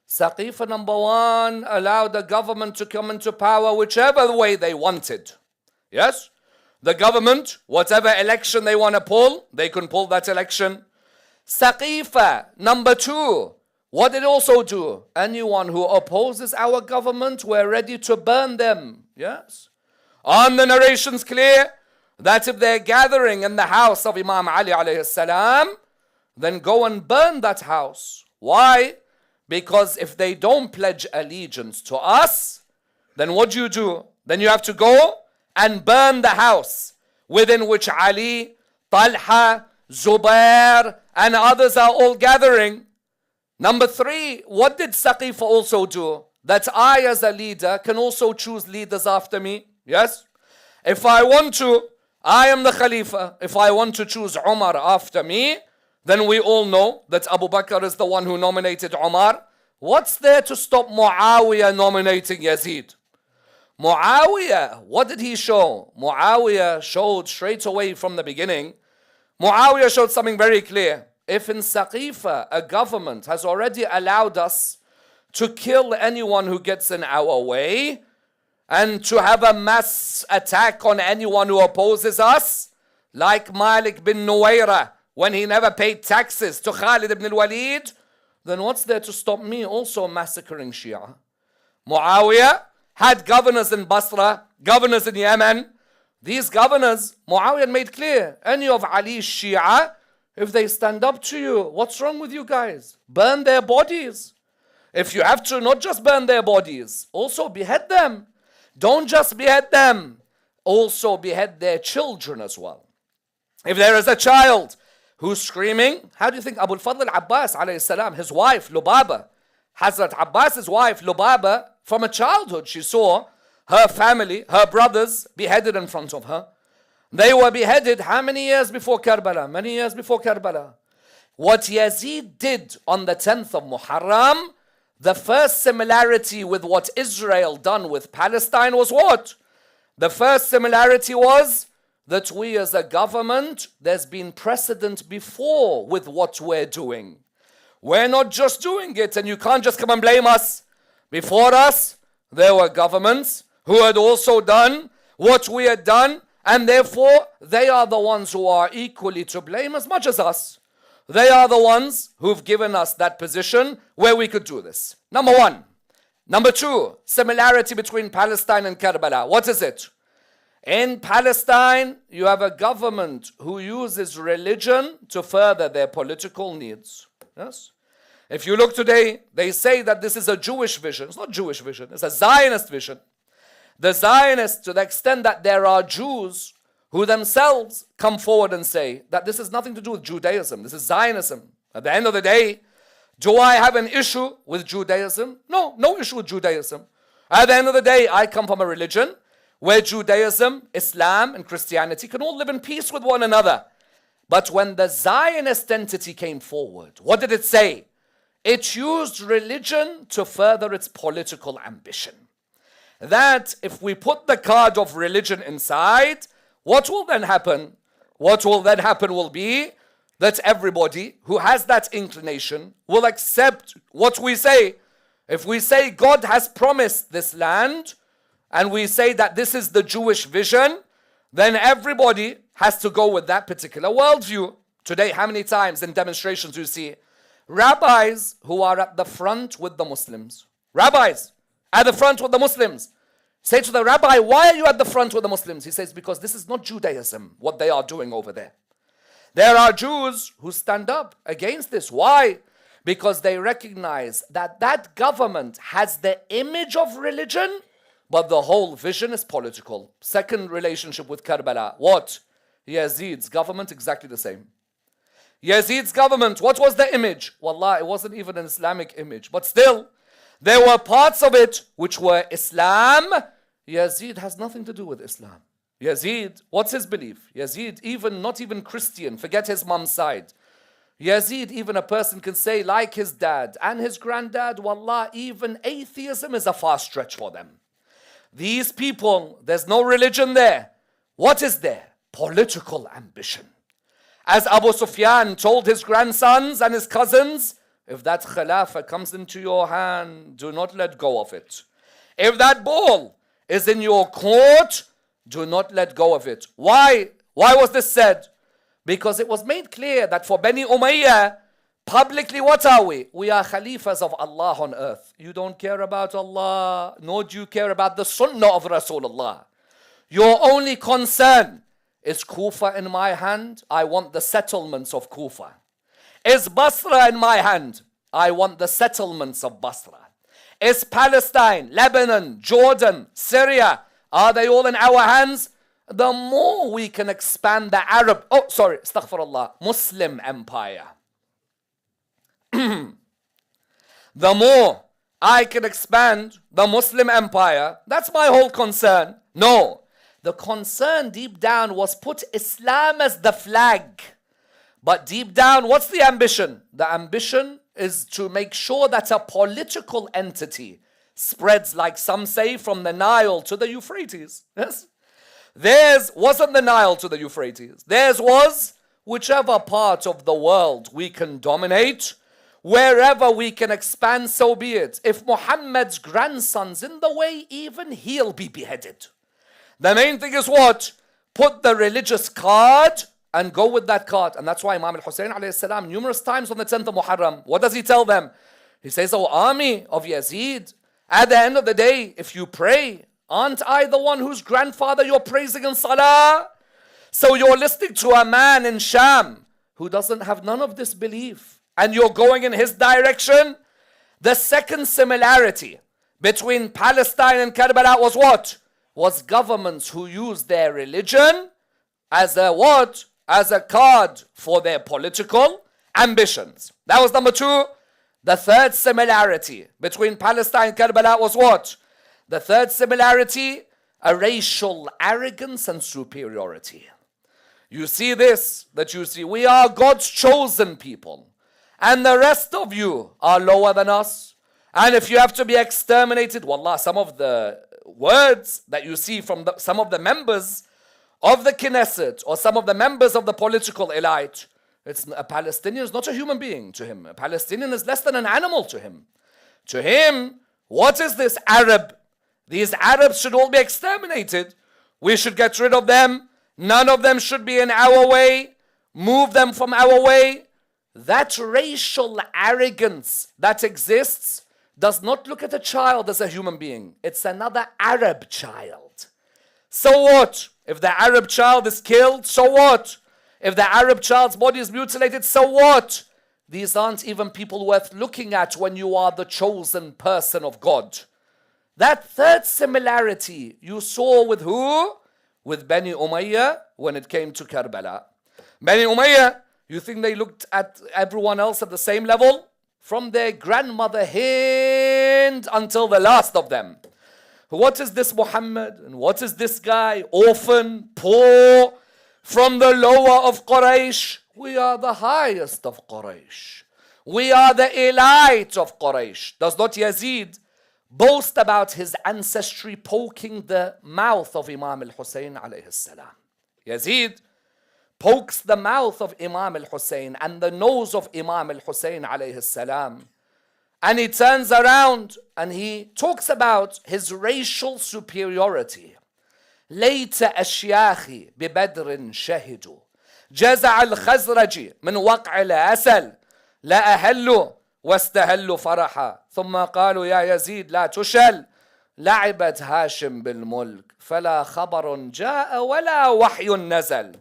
Saqifa number one allowed the government to come into power whichever way they wanted. Yes? The government, whatever election they want to pull, they can pull that election. Saqifa number two, what did it also do? Anyone who opposes our government, we're ready to burn them. Yes? Are the narrations clear? That if they're gathering in the house of Imam Ali alayhi salam, then go and burn that house. Why? Because if they don't pledge allegiance to us, then what do? Then you have to go and burn the house within which Ali, Talha, Zubair, and others are all gathering. Number three, what did Saqifa also do? That I as a leader can also choose leaders after me. Yes? If I want to, I am the Khalifa. If I want to choose Umar after me, then we all know that Abu Bakr is the one who nominated Umar. What's there to stop Muawiyah nominating Yazid? Muawiyah, what did he show? Muawiyah showed straight away from the beginning. Muawiyah showed something very clear. If in Saqifa a government has already allowed us to kill anyone who gets in our way and to have a mass attack on anyone who opposes us, like Malik bin Nuwayra when he never paid taxes to Khalid ibn al-Walid, then what's there to stop me also massacring Shia? Muawiyah had governors in Basra, governors in Yemen. These governors, Muawiyah made clear, any of Ali's Shia, if they stand up to you, what's wrong with you guys? Burn their bodies. If you have to, not just burn their bodies, also behead them. Don't just behead them, also behead their children as well. If there is a child who's screaming, how do you think Abu al-Fadl al-Abbas alayhi salam, his wife Lubaba, Hazrat Abbas's wife Lubaba, from a childhood she saw her family, her brothers beheaded in front of her. They were beheaded how many years before Carbala? Many years before Carbala. What Yazid did on the 10th of Muharram, the first similarity with what Israel done with Palestine was what? The first similarity was that we as a government, there's been precedent before with what we're doing. We're not just doing it, and you can't just come and blame us. Before us, there were governments who had also done what we had done, and therefore they are the ones who are equally to blame as much as us. They are the ones who've given us that position where we could do this. Number one. Number two, similarity between Palestine and Carbala. What is it? In Palestine, you have a government who uses religion to further their political needs. Yes? If you look today, they say that this is a Jewish vision. It's not Jewish vision, it's a Zionist vision. The Zionists, to the extent that there are Jews who themselves come forward and say that this has nothing to do with Judaism, this is Zionism. At the end of the day, do I have an issue with Judaism? No, no issue with Judaism. At the end of the day, I come from a religion where Judaism, Islam, and Christianity can all live in peace with one another. But when the Zionist entity came forward, what did it say? It used religion to further its political ambition. That if we put the card of religion inside, what will then happen? What will then happen will be that everybody who has that inclination will accept what we say. If we say God has promised this land, and we say that this is the Jewish vision, then everybody has to go with that particular worldview. Today, how many times in demonstrations you see rabbis who are at the front with the Muslims? Rabbis at the front with the Muslims. Say to the rabbi, why are you at the front with the Muslims? He says, because this is not Judaism, what they are doing over there. There are Jews who stand up against this. Why? Because they recognize that that government has the image of religion, but the whole vision is political. Second relationship with Carbala. What? Yazid's government, exactly the same. Yazid's government, what was the image? Wallah, it wasn't even an Islamic image. But still, there were parts of it which were Islam. Yazid has nothing to do with Islam. Yazid, what's his belief? Yazid, not even Christian, forget his mum's side. Yazid, even a person can say, like his dad and his granddad, wallah, even atheism is a far stretch for them. These people, there's no religion there. What is there? Political ambition. As Abu Sufyan told his grandsons and his cousins, if that khilafah comes into your hand, do not let go of it. If that ball is in your court, do not let go of it. Why? Why was this said? Because it was made clear that for Bani Umayyah, publicly, what are we? We are khalifas of Allah on earth. You don't care about Allah, nor do you care about the sunnah of Rasulullah. Your only concern is Kufa in my hand. I want the settlements of Kufa. Is Basra in my hand? I want the settlements of Basra. Is Palestine, Lebanon, Jordan, Syria, are they all in our hands? The more we can expand the Muslim empire, the more I can expand the Muslim empire, that's my whole concern. No, the concern deep down was put Islam as the flag. But deep down, what's the ambition? The ambition is to make sure that a political entity spreads, like some say, from the Nile to the Euphrates. Yes? Theirs wasn't the Nile to the Euphrates. Theirs was whichever part of the world we can dominate, wherever we can expand, so be it. If Muhammad's grandson's in the way, even he'll be beheaded. The main thing is what? Put the religious card and go with that card. And that's why Imam al-Husaini alayhi salam, numerous times on the 10th of Muharram, what does he tell them? He says, "O army of Yazid, at the end of the day, if you pray, aren't I the one whose grandfather you're praising in salah? So you're listening to a man in Sham who doesn't have none of this belief, and you're going in his direction." The second similarity between Palestine and Carbala was what? Was governments who used their religion as a what? As a card for their political ambitions. That was number two. The third similarity between Palestine and Carbala was what? The third similarity, a racial arrogance and superiority. You see this, that you see, we are God's chosen people, and the rest of you are lower than us. And if you have to be exterminated, wallah, some of the words that you see from some of the members of the Knesset or some of the members of the political elite, a Palestinian is not a human being to him. A Palestinian is less than an animal to him. To him, what is this Arab? These Arabs should all be exterminated. We should get rid of them. None of them should be in our way. Move them from our way. That racial arrogance that exists does not look at a child as a human being. It's another Arab child. So what? If the Arab child is killed, so what? If the Arab child's body is mutilated, so what? These aren't even people worth looking at when you are the chosen person of God. That third similarity you saw with who? With Bani Umayyah when it came to Carbala. Bani Umayyah, you think they looked at everyone else at the same level? From their grandmother Hind until the last of them. What is this Muhammad? And what is this guy? Orphan, poor, from the lower of Quraysh. We are the highest of Quraysh. We are the elite of Quraysh. Does not Yazid boast about his ancestry poking the mouth of Imam al-Husayn alayhi salam? Yazid pokes the mouth of Imam al-Husayn and the nose of Imam al-Husayn alayhi salam. And he turns around and he talks about his racial superiority. ليت أشياخي ببدر شهدوا جزع الخزرج من وقع الأسل لا أهلوا واستهلوا فرحا ثم قالوا يا يزيد لا تشل لعبت هاشم بالملك فلا خبر جاء ولا وحي نزل.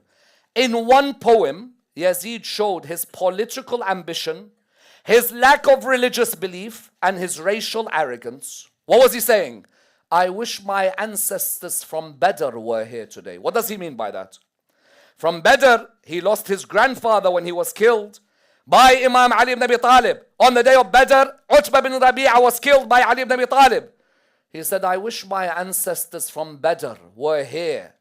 In one poem, Yazid showed his political ambition, his lack of religious belief, and his racial arrogance. What was he saying? I wish my ancestors from Badr were here today. What does he mean by that? From Badr, he lost his grandfather when he was killed by Imam Ali ibn Abi Talib. On the day of Badr, Utbah bin Rabi'a was killed by Ali ibn Abi Talib. He said, I wish my ancestors from Badr were here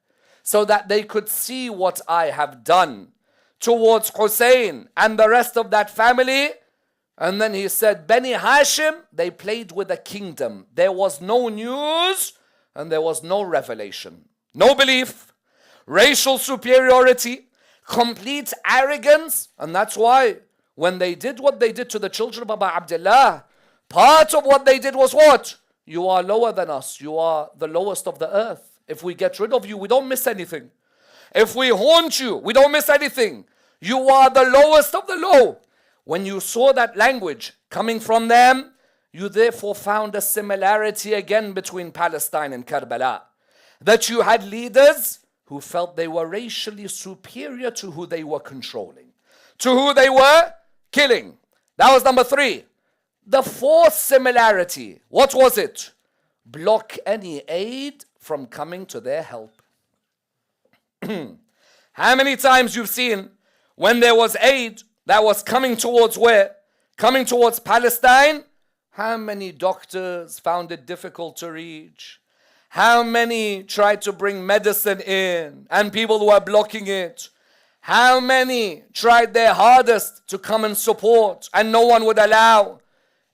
so that they could see what I have done towards Hussein and the rest of that family. And then he said, Bani Hashim, they played with a kingdom. There was no news and there was no revelation. No belief, racial superiority, complete arrogance. And that's why when they did what they did to the children of Abu Abdullah, part of what they did was what? You are lower than us. You are the lowest of the earth. If we get rid of you, we don't miss anything. If we haunt you, we don't miss anything. You are the lowest of the low. When you saw that language coming from them, you therefore found a similarity again between Palestine and Carbala. That you had leaders who felt they were racially superior to who they were controlling, to who they were killing. That was number 3. The fourth similarity, what was it? Block any aid from coming to their help. How many times you've seen when there was aid that was coming towards where? Coming towards Palestine. How many doctors found it difficult to reach? How many tried to bring medicine in and people were blocking it? How many tried their hardest to come and support and no one would allow?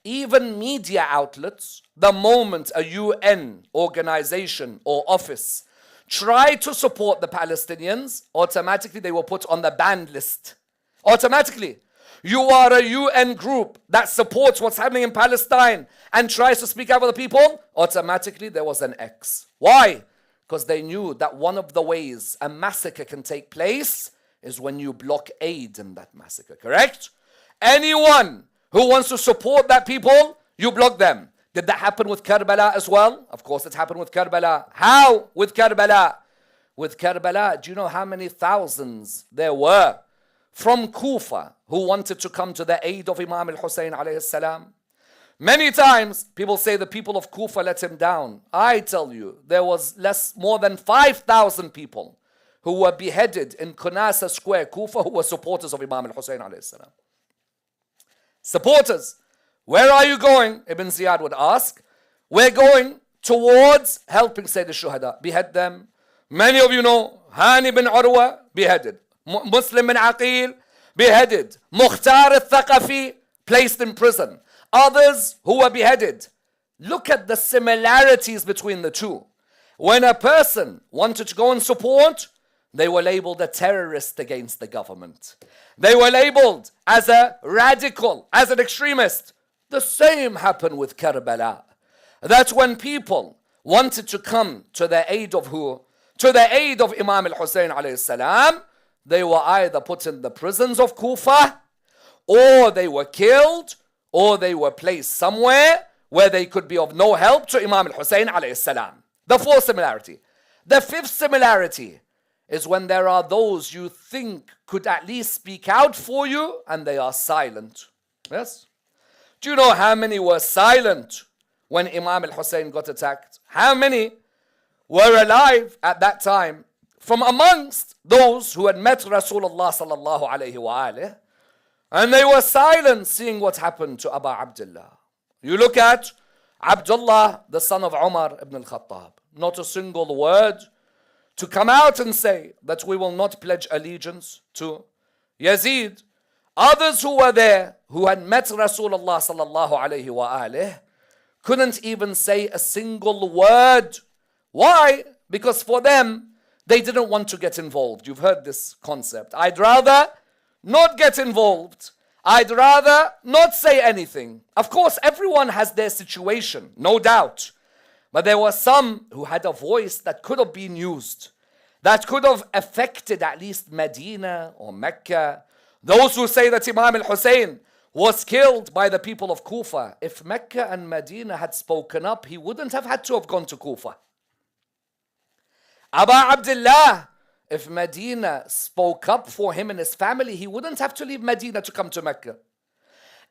Even media outlets, the moment a UN organization or office tried to support the Palestinians, automatically they were put on the banned list. Automatically. You are a UN group that supports what's happening in Palestine and tries to speak out for the people, automatically there was an X. Why? Because they knew that one of the ways a massacre can take place is when you block aid in that massacre, correct? Anyone who wants to support that people, you block them. Did that happen with Carbala as well? Of course it happened with Carbala. How with Carbala? With Carbala, do you know how many thousands there were from Kufa who wanted to come to the aid of Imam al-Husayn alayhi salam? Many times people say the people of Kufa let him down. I tell you, there was more than 5,000 people who were beheaded in Kunasa Square, Kufa, who were supporters of Imam al-Husayn alayhi salam. Supporters. Where are you going? Ibn Ziyad would ask. We're going towards helping Sayyid al-Shuhada. Behead them. Many of you know, Hani bin Urwa, beheaded. Muslim bin Aqil, beheaded. Mukhtar al-Thaqafi, placed in prison. Others who were beheaded. Look at the similarities between the two. When a person wanted to go and support, they were labeled a terrorist against the government. They were labeled as a radical, as an extremist. The same happened with Carbala. That's when people wanted to come to the aid of who? To the aid of Imam al-Husayn alayhi salam. They were either put in the prisons of Kufa, or they were killed, or they were placed somewhere where they could be of no help to Imam al-Husayn alayhi salam. The fourth similarity. The fifth similarity is when there are those you think could at least speak out for you and they are silent. Yes? Do you know how many were silent when Imam al-Hussein got attacked? How many were alive at that time from amongst those who had met Rasulullah sallallahu alayhi wa alihi, and they were silent seeing what happened to Abu Abdullah? You look at Abdullah, the son of Umar ibn al-Khattab, not a single word to come out and say that we will not pledge allegiance to Yazid. Others who were there, who had met Rasulullah sallallahu alayhi wa alihi, couldn't even say a single word. Why? Because for them, they didn't want to get involved. You've heard this concept. I'd rather not get involved. I'd rather not say anything. Of course, everyone has their situation, no doubt. But there were some who had a voice that could have been used, that could have affected at least Medina or Mecca. Those who say that Imam al-Hussein was killed by the people of Kufa. If Mecca and Medina had spoken up, he wouldn't have had to have gone to Kufa. Abu Abdullah, if Medina spoke up for him and his family, he wouldn't have to leave Medina to come to Mecca.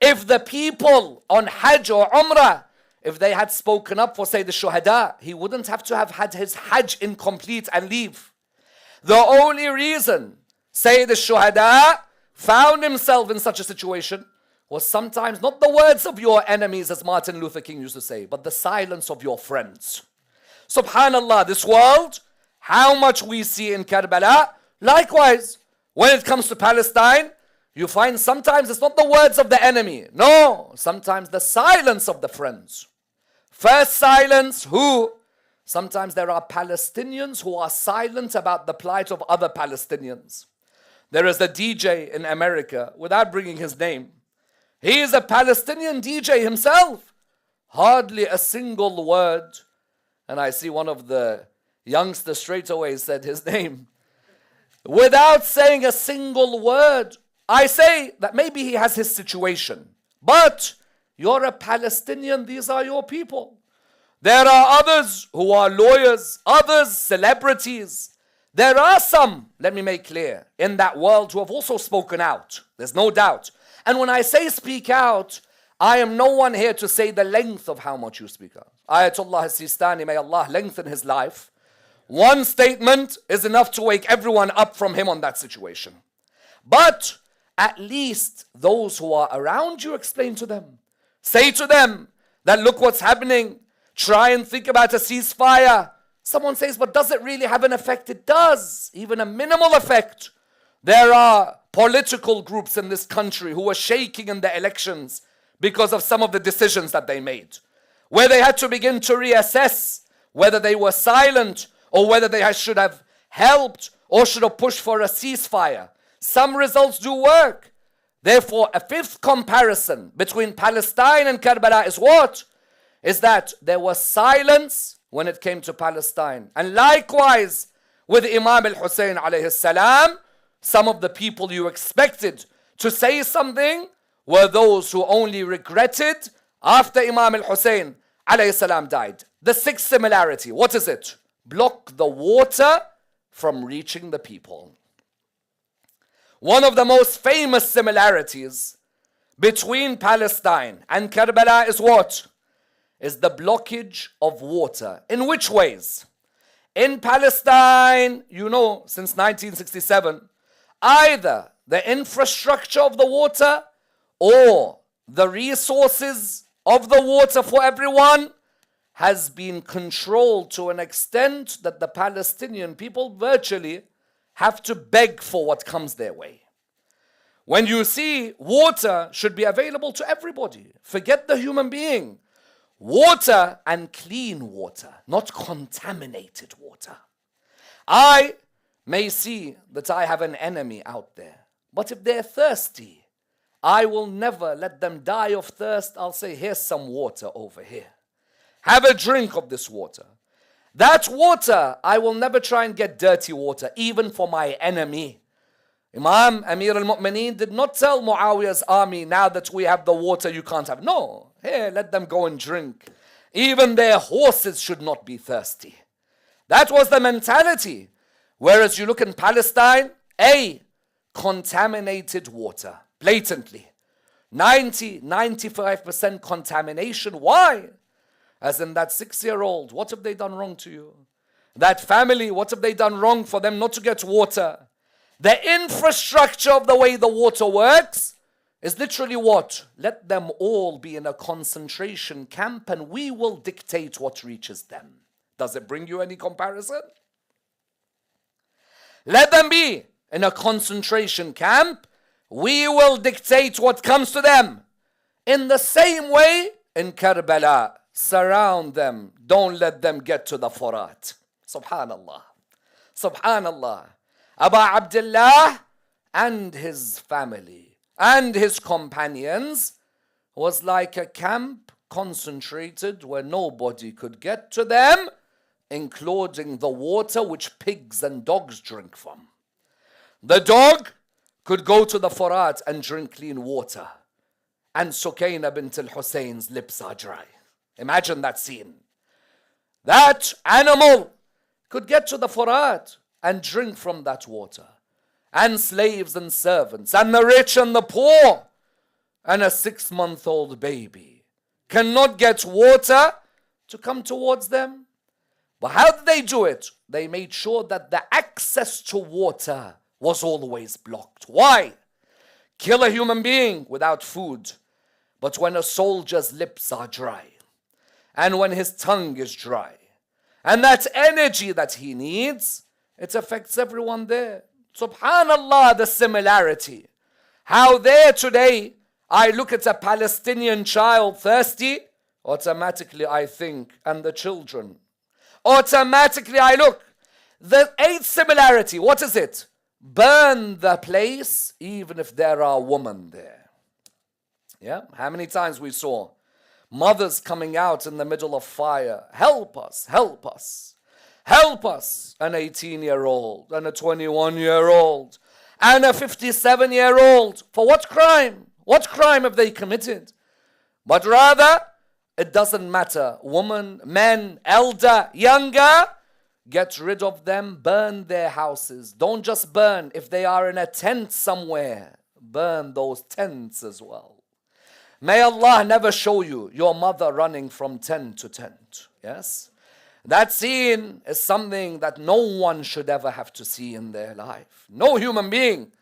If the people on Hajj or Umrah, if they had spoken up for Sayyid al-Shuhada, he wouldn't have to have had his Hajj incomplete and leave. The only reason Sayyid al-Shuhada found himself in such a situation was sometimes not the words of your enemies, as Martin Luther King used to say, but the silence of your friends. Subhanallah, this world, how much we see in Carbala. Likewise, when it comes to Palestine, you find sometimes it's not the words of the enemy. No, sometimes the silence of the friends. First silence, who? Sometimes there are Palestinians who are silent about the plight of other Palestinians. There is a DJ in America, without bringing his name. He is a Palestinian DJ himself. Hardly a single word. And I see one of the youngsters straight away said his name. Without saying a single word. I say that maybe he has his situation. But you're a Palestinian, these are your people. There are others who are lawyers, others celebrities. There are some, let me make clear, in that world who have also spoken out. There's no doubt. And when I say speak out, I am no one here to say the length of how much you speak out. Ayatollah Sistani, may Allah lengthen his life. One statement is enough to wake everyone up from him on that situation. But at least those who are around you, explain to them. Say to them that look what's happening. Try and think about a ceasefire. Someone says, but does it really have an effect? It does, even a minimal effect. There are political groups in this country who were shaking in the elections because of some of the decisions that they made, where they had to begin to reassess whether they were silent or whether they should have helped or should have pushed for a ceasefire. Some results do work. Therefore, a fifth comparison between Palestine and Carbala is what? Is that there was silence when it came to Palestine. And likewise, with Imam al-Hussein alayhi salam, some of the people you expected to say something were those who only regretted after Imam al-Hussein alayhi salam died. The sixth similarity, what is it? Block the water from reaching the people. One of the most famous similarities between Palestine and Carbala is what? Is the blockage of water. In which ways? In Palestine, you know, since 1967, either the infrastructure of the water or the resources of the water for everyone has been controlled to an extent that the Palestinian people virtually have to beg for what comes their way. When you see water should be available to everybody, forget the human being. Water and clean water, not contaminated water. I may see that I have an enemy out there, but if they're thirsty, I will never let them die of thirst. I'll say, here's some water over here. Have a drink of this water. That water, I will never try and get dirty water, even for my enemy. Imam Amir al-Mu'mineen did not tell Muawiyah's army, now that we have the water, you can't have. No, here, let them go and drink. Even their horses should not be thirsty. That was the mentality. Whereas you look in Palestine, contaminated water, blatantly. 95% contamination. Why? As in that 6-year-old, what have they done wrong to you? That family, what have they done wrong for them not to get water? The infrastructure of the way the water works is literally what? Let them all be in a concentration camp and we will dictate what reaches them. Does it bring you any comparison? Let them be in a concentration camp. We will dictate what comes to them. In the same way, in Carbala, surround them. Don't let them get to the Furat. Subhanallah. Subhanallah. Abu Abdullah and his family and his companions was like a camp concentrated where nobody could get to them, including the water which pigs and dogs drink from. The dog could go to the Furat and drink clean water. And Sukaina bint al-Husayn's lips are dry. Imagine that scene. That animal could get to the Furat and drink from that water. And slaves and servants, and the rich and the poor, and a 6-month-old baby cannot get water to come towards them. But how did they do it? They made sure that the access to water was always blocked. Why? Kill a human being without food. But when a soldier's lips are dry, and when his tongue is dry, and that energy that he needs, it affects everyone there. Subhanallah, the similarity. How there today, I look at a Palestinian child thirsty, automatically I think, and the children. Automatically I look. The 8th similarity, what is it? Burn the place even if there are women there. Yeah, how many times we saw mothers coming out in the middle of fire. Help us, help us, help us. An 18-year-old and a 21-year-old and a 57-year-old. For what crime? What crime have they committed? But rather, it doesn't matter. Woman, men, elder, younger, get rid of them, burn their houses. Don't just burn if they are in a tent somewhere. Burn those tents as well. May Allah never show you your mother running from tent to tent. Yes? That scene is something that no one should ever have to see in their life. No human being,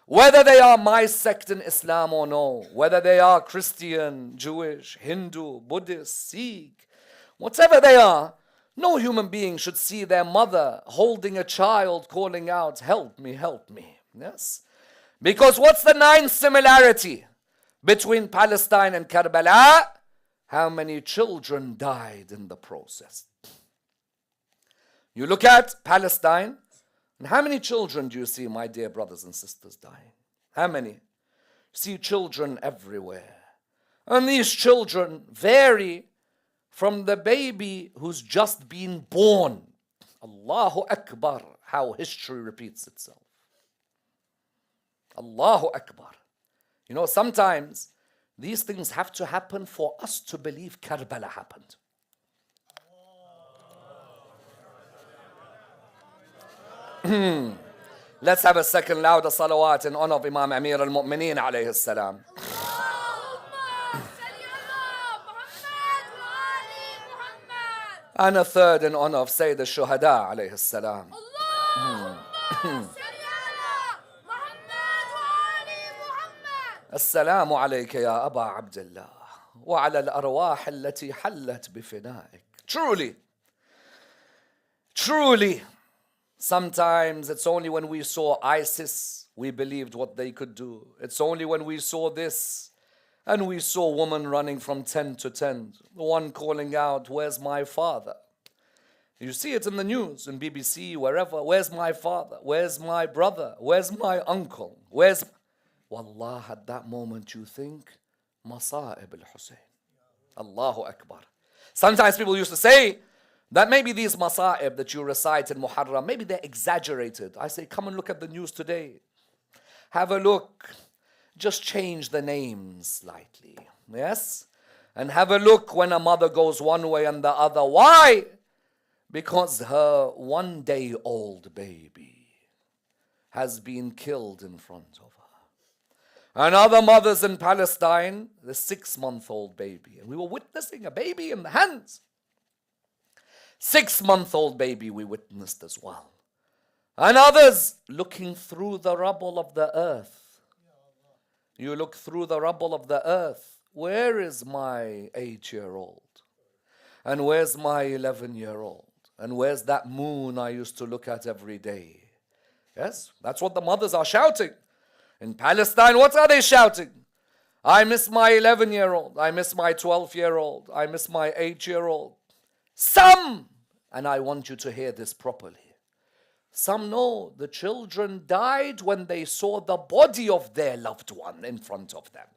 whether they are my sect in Islam or no, whether they are Christian, Jewish, Hindu, Buddhist, Sikh, whatever they are, no human being should see their mother holding a child calling out, help me, help me. Yes? Because what's the 9th similarity between Palestine and Carbala? How many children died in the process? You look at Palestine, and how many children do you see, my dear brothers and sisters, dying? How many? You see children everywhere. And these children vary from the baby who's just been born. Allahu Akbar, how history repeats itself. Allahu Akbar. You know, sometimes these things have to happen for us to believe Carbala happened. Let's have a second louder salawat in honor of Imam Amir al-Mu'mineen alayhi salam. And a third in honor of Sayyid al-Shuhada alayhi salam. السلام عليك يا أبا عبد الله وعلى الأرواح التي حلت بفنائك. Truly, sometimes it's only when we saw ISIS we believed what they could do. It's only when we saw this and we saw women running from tent to tent, one calling out, where's my father? You see it in the news, in BBC, wherever. Where's my father? Where's my brother? Where's my uncle? Where's... Wallah, at that moment you think, Masa'ib al-Husayn. Allahu Akbar. Sometimes people used to say that maybe these Masa'ib that you recite in Muharram, maybe they're exaggerated. I say, come and look at the news today. Have a look. Just change the names slightly. Yes? And have a look when a mother goes one way and the other. Why? because her 1-day-old baby has been killed in front of her. And other mothers in Palestine, the 6-month-old baby. And we were witnessing a baby in the hands. 6-month-old baby we witnessed as well. And others looking through the rubble of the earth. You look through the rubble of the earth. Where is my 8-year-old? And where's my 11-year-old? And where's that moon I used to look at every day? Yes, that's what the mothers are shouting. In Palestine, what are they shouting? I miss my 11-year-old. I miss my 12-year-old. I miss my 8-year-old. Some, and I want you to hear this properly, some know the children died when they saw the body of their loved one in front of them.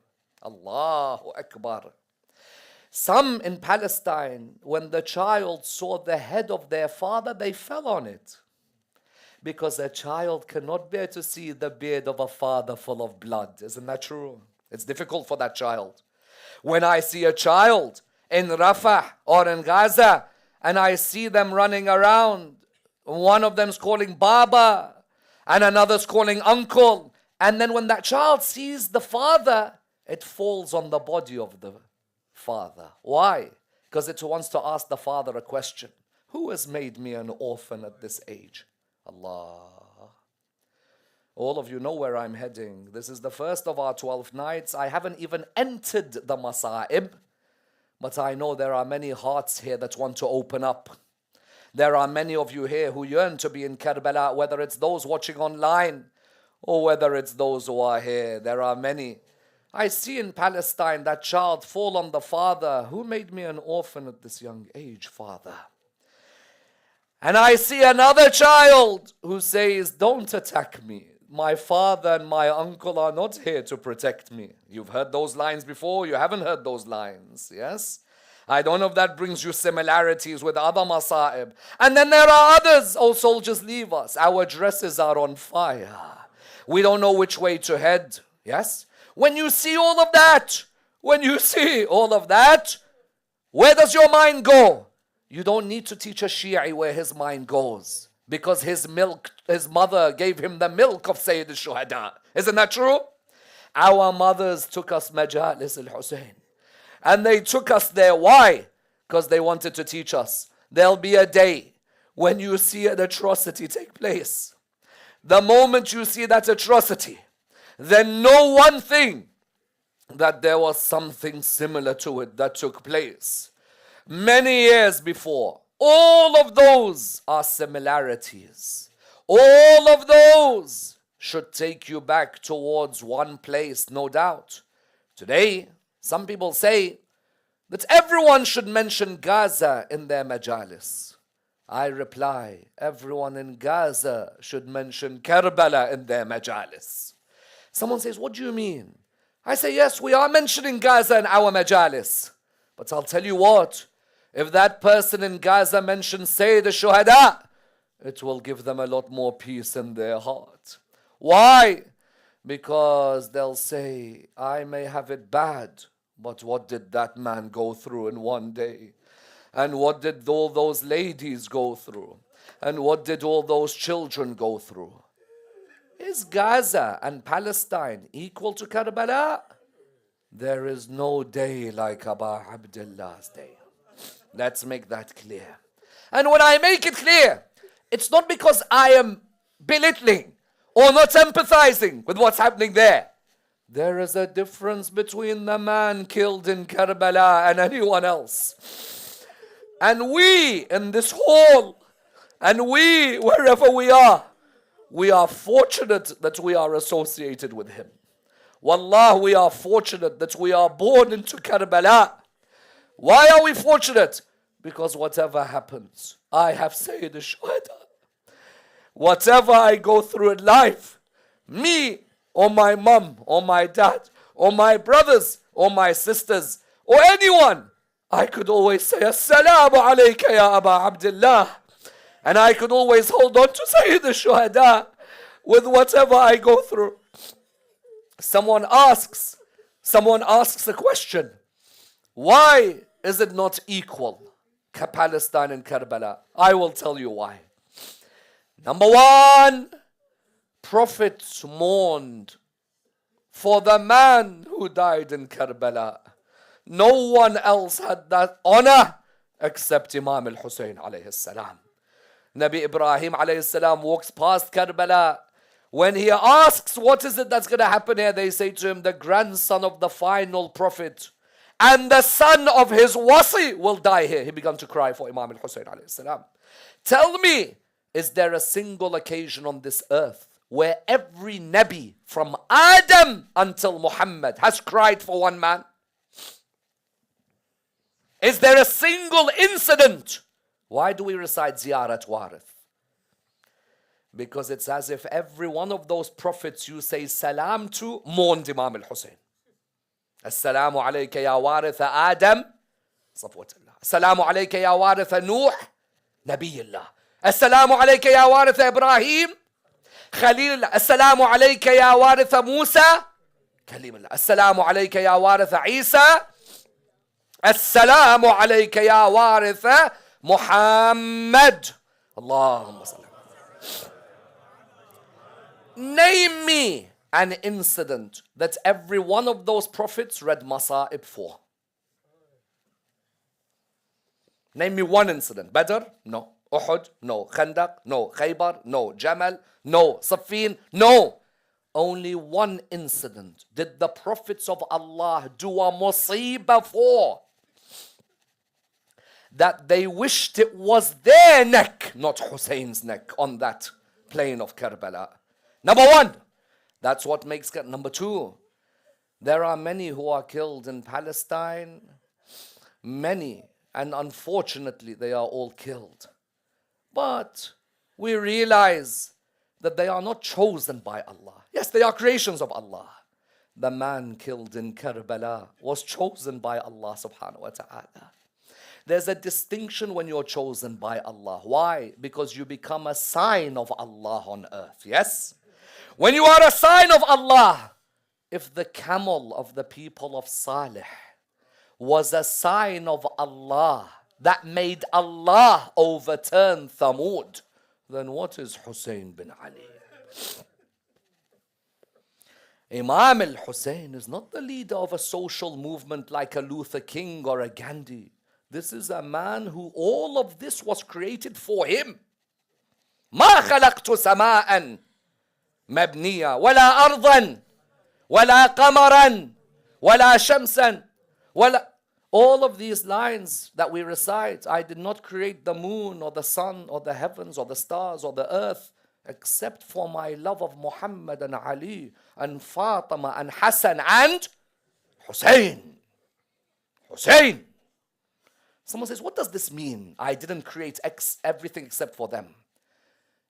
Allahu Akbar. Some in Palestine, when the child saw the head of their father, they fell on it. Because a child cannot bear to see the beard of a father full of blood. Isn't that true? It's difficult for that child. When I see a child in Rafah or in Gaza, and I see them running around, one of them's calling Baba, and another's calling uncle, and then when that child sees the father, it falls on the body of the father. Why? Because it wants to ask the father a question. Who has made me an orphan at this age? Allah. All of you know where I'm heading. This is the first of our 12 nights. I haven't even entered the Masa'ib, but I know there are many hearts here that want to open up. There are many of you here who yearn to be in Carbala, whether it's those watching online or whether it's those who are here. There are many. I see in Palestine that child fall on the father. Who made me an orphan at this young age, father? And I see another child who says, don't attack me. My father and my uncle are not here to protect me. You've heard those lines before. You haven't heard those lines. Yes? I don't know if that brings you similarities with other masa'ib. And then there are others. Oh, soldiers, leave us. Our dresses are on fire. We don't know which way to head. Yes? When you see all of that, where does your mind go? You don't need to teach a Shi'i where his mind goes, because his mother gave him the milk of Sayyid al-Shuhada. Isn't that true? Our mothers took us Majalis al-Husain. And they took us there. Why? Because they wanted to teach us. There'll be a day when you see an atrocity take place. The moment you see that atrocity, then know one thing, that there was something similar to it that took place many years before. All of those are similarities. All of those should take you back towards one place, no doubt. Today, some people say that everyone should mention Gaza in their majalis. I reply, everyone in Gaza should mention Carbala in their majalis. Someone says, what do you mean? I say, yes, we are mentioning Gaza in our majalis. But I'll tell you what, if that person in Gaza mentions Sayyid al-Shuhada, it will give them a lot more peace in their heart. Why? Because they'll say, I may have it bad, but what did that man go through in one day? And what did all those ladies go through? And what did all those children go through? Is Gaza and Palestine equal to Carbala? There is no day like Abu Abdullah's day. Let's make that clear. And when I make it clear, it's not because I am belittling or not empathizing with what's happening there. There is a difference between the man killed in Carbala and anyone else. And we in this hall, and we wherever we are fortunate that we are associated with him. Wallah, we are fortunate that we are born into Carbala. Why are we fortunate? Because whatever happens, I have Sayyid al-Shuhada. Whatever I go through in life, me or my mum or my dad or my brothers or my sisters or anyone, I could always say, Assalamu alayka ya Aba Abdullah. And I could always hold on to Sayyid al-Shuhada with whatever I go through. Someone asks a question. Why is it not equal? Palestine and Carbala? I will tell you why. Number one, prophets mourned for the man who died in Carbala. No one else had that honor except Imam al-Husayn alayhi salam. Nabi Ibrahim alayhi salam walks past Carbala. When he asks, what is it that's going to happen here? They say to him, the grandson of the final prophet and the son of his wasi will die here. He began to cry for Imam al-Husayn alayhi salam. Tell me, is there a single occasion on this earth where every Nabi from Adam until Muhammad has cried for one man? Is there a single incident? Why do we recite Ziyarat Warith? Because it's as if every one of those prophets you say salam to mourned Imam al-Husayn. Assalamu alayka ya waritha Adam, Safwatullah. Assalamu alayka ya waritha Nuh, Nabiyullah. Assalamu alayka ya waritha Ibrahim, Khalilullah. Assalamu alayka ya waritha Musa, Kalimullah. Assalamu alayka ya waritha Isa. Assalamu alayka ya waritha Muhammad. Allahumma salli. Name me an incident that every one of those prophets read Masa'ib for. Name me one incident. Badr? No. Uhud? No. Khandaq? No. Khaybar? No. Jamal? No. Saffin? No. Only one incident did the prophets of Allah do a musibah for, that they wished it was their neck, not Husayn's neck, on that plain of Carbala. Number one, that's what makes. Number two, there are many who are killed in Palestine. Many, and unfortunately they are all killed. But we realize that they are not chosen by Allah. Yes, they are creations of Allah. The man killed in Carbala was chosen by Allah subhanahu wa ta'ala. There's a distinction when you're chosen by Allah. Why? Because you become a sign of Allah on earth. Yes? When you are a sign of Allah, if the camel of the people of Salih was a sign of Allah that made Allah overturn Thamud, then what is Husayn bin Ali? Imam al-Husayn is not the leader of a social movement like a Luther King or a Gandhi. This is a man who all of this was created for him. ما خلقت سماء مبنية ولا أرضا ولا camera ولا شمسا ولا. All of these lines that we recite, I did not create the moon or the sun or the heavens or the stars or the earth except for my love of Muhammad and Ali and Fatima and Hassan and Husayn. Husayn. Someone says, what does this mean? I didn't create everything except for them.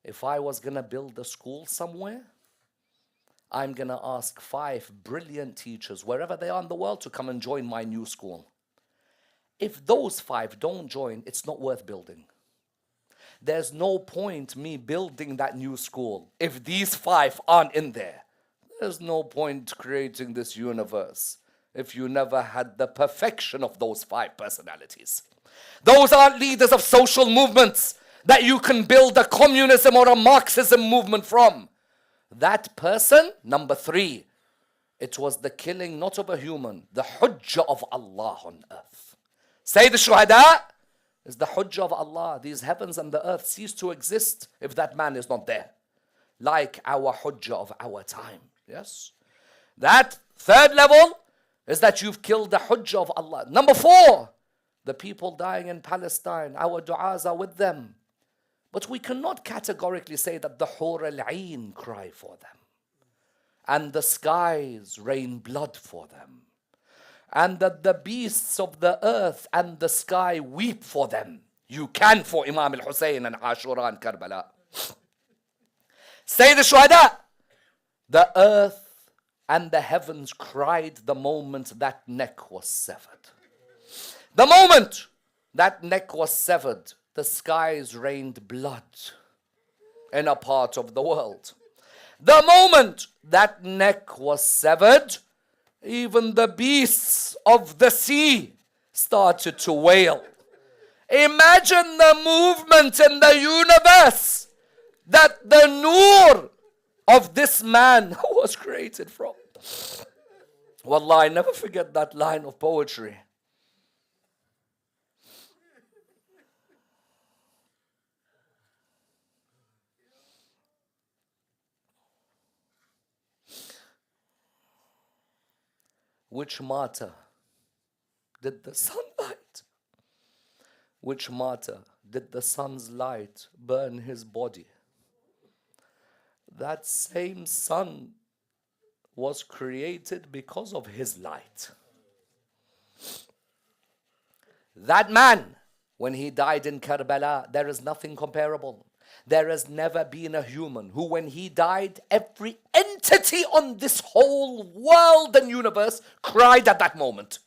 If I was going to build a school somewhere, I'm going to ask 5 brilliant teachers, wherever they are in the world, to come and join my new school. If those 5 don't join, it's not worth building. There's no point me building that new school if these 5 aren't in there. There's no point creating this universe if you never had the perfection of those 5 personalities. Those aren't leaders of social movements that you can build a communism or a Marxism movement from. That person, number 3, it was the killing not of a human, the hujjah of Allah on earth. Sayyid al-Shuhada is the hujjah of Allah. These heavens and the earth cease to exist if that man is not there. Like our hujjah of our time. Yes? That third level is that you've killed the hujjah of Allah. Number 4, the people dying in Palestine, our du'as are with them. But we cannot categorically say that the Hur al-Ain cry for them, and the skies rain blood for them, and that the beasts of the earth and the sky weep for them. You can for Imam al-Husayn and Ashura and Carbala. Say the Shuhada, the earth and the heavens cried the moment that neck was severed. The moment that neck was severed, the skies rained blood in a part of the world. The moment that neck was severed, even the beasts of the sea started to wail. Imagine the movement in the universe that the nur of this man was created from. Wallah, I never forget that line of poetry. Which martyr did the sunlight? Which martyr did the sun's light burn his body? That same sun was created because of his light. That man, when he died in Carbala, there is nothing comparable. There has never been a human who, when he died, every entity on this whole world and universe cried at that moment.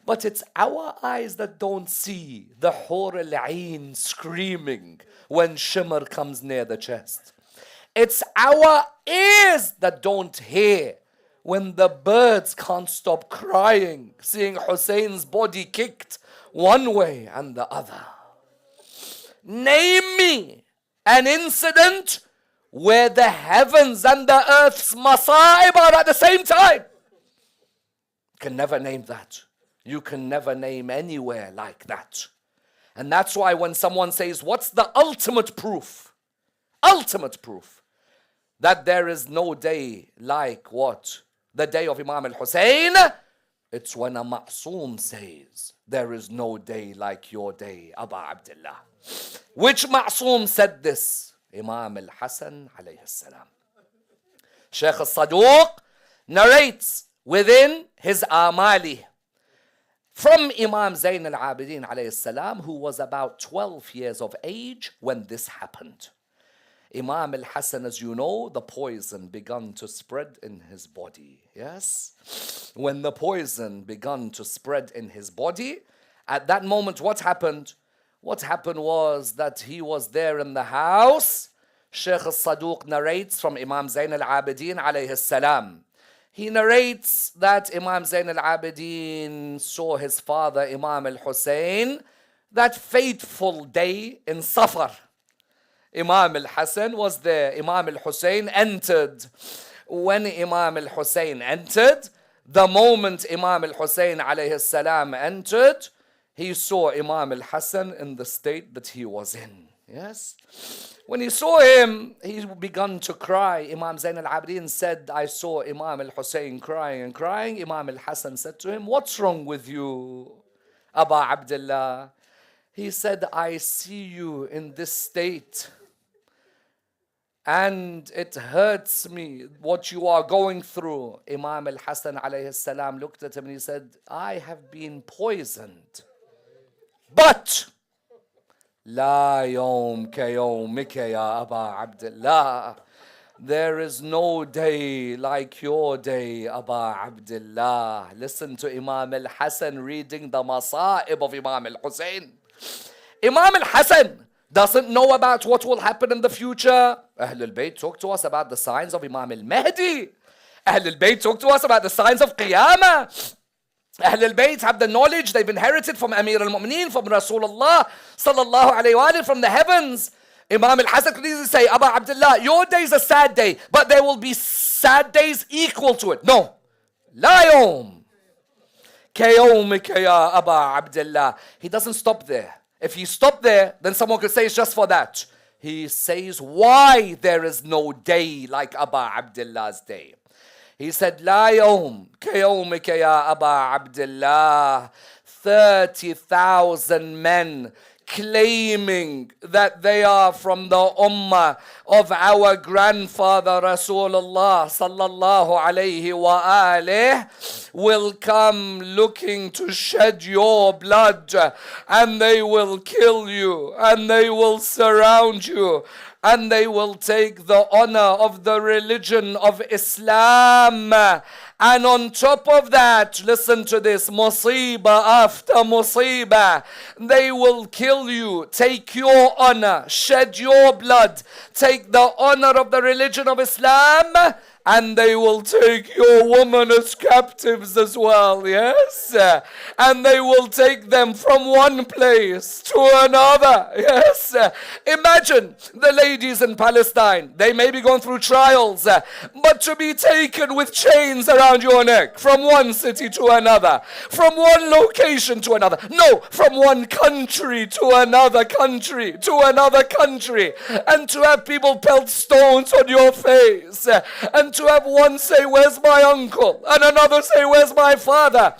But it's our eyes that don't see the Hur al-Ain screaming when shimmer comes near the chest. It's our ears that don't hear when the birds can't stop crying, seeing Husain's body kicked one way and the other. Name me an incident where the heavens and the earth's masa'ib are at the same time. You can never name that. You can never name anywhere like that. And that's why when someone says, what's the ultimate proof? Ultimate proof that there is no day like what? The day of Imam al-Hussein. It's when a ma'soom says, there is no day like your day, Aba Abdullah. Which ma'soom said this? Imam al-Hasan alayhi salam. Shaykh al-Saduq narrates within his Amali from Imam Zayn al-Abidin alayhi salam, who was about 12 years of age when this happened. Imam al-Hasan, as you know, the poison began to spread in his body. Yes? When the poison began to spread in his body, at that moment, what happened? What happened was that he was there in the house. Shaykh al-Saduq narrates from Imam Zayn al-Abidin alayhi salam. He narrates that Imam Zayn al-Abidin saw his father, Imam al-Hussein, that fateful day in Safar. Imam al-Hasan was there. Imam al-Hussein entered. When Imam al-Hussein entered, the moment Imam al-Hussein alayhi salam entered, he saw Imam al-Hasan in the state that he was in. Yes? When he saw him, he began to cry. Imam Zayn al-Abidin said, I saw Imam al-Hussein crying and crying. Imam al-Hasan said to him, what's wrong with you, Aba Abdullah? He said, I see you in this state, and it hurts me what you are going through. Imam al-Hasan alayhi salam looked at him and he said, I have been poisoned. But La yawm ka yawmika ya Aba Abdullah. There is no day like your day, Aba Abdullah. Listen to Imam al-Hasan reading the masa'ib of Imam al-Hussein. Imam al-Hasan doesn't know about what will happen in the future. Ahl al-Bayt talk to us about the signs of Imam al-Mahdi. Ahl al-Bayt talk to us about the signs of Qiyamah. Ahl al-Bayt have the knowledge they've inherited from Amir al-Mu'mineen, from Rasulullah sallallahu alayhi wa alayhi, from the heavens. Imam al-Hasan could easily say, Aba Abdullah, your day is a sad day, but there will be sad days equal to it. No. La yawm ka yawmika ya Aba Abdullah. He doesn't stop there. If he stopped there, then someone could say it's just for that. He says why there is no day like Aba Abdullah's day. He said, La yawm ka yawmika ya Aba Abdullah. 30,000 men claiming that they are from the ummah of our grandfather Rasulullah sallallahu alayhi wa alih will come looking to shed your blood, and they will kill you, and they will surround you, and they will take the honor of the religion of Islam. And on top of that, listen to this, musibah after musibah, they will kill you, take your honor, shed your blood, take the honor of the religion of Islam, and they will take your women as captives as well, yes? And they will take them from one place to another, yes? Imagine the ladies in Palestine. They may be going through trials, but to be taken with chains around your neck from one city to another, from one location to another, no, from one country to another country, to another country, and to have people pelt stones on your face, and to have one say, where's my uncle? And another say, where's my father?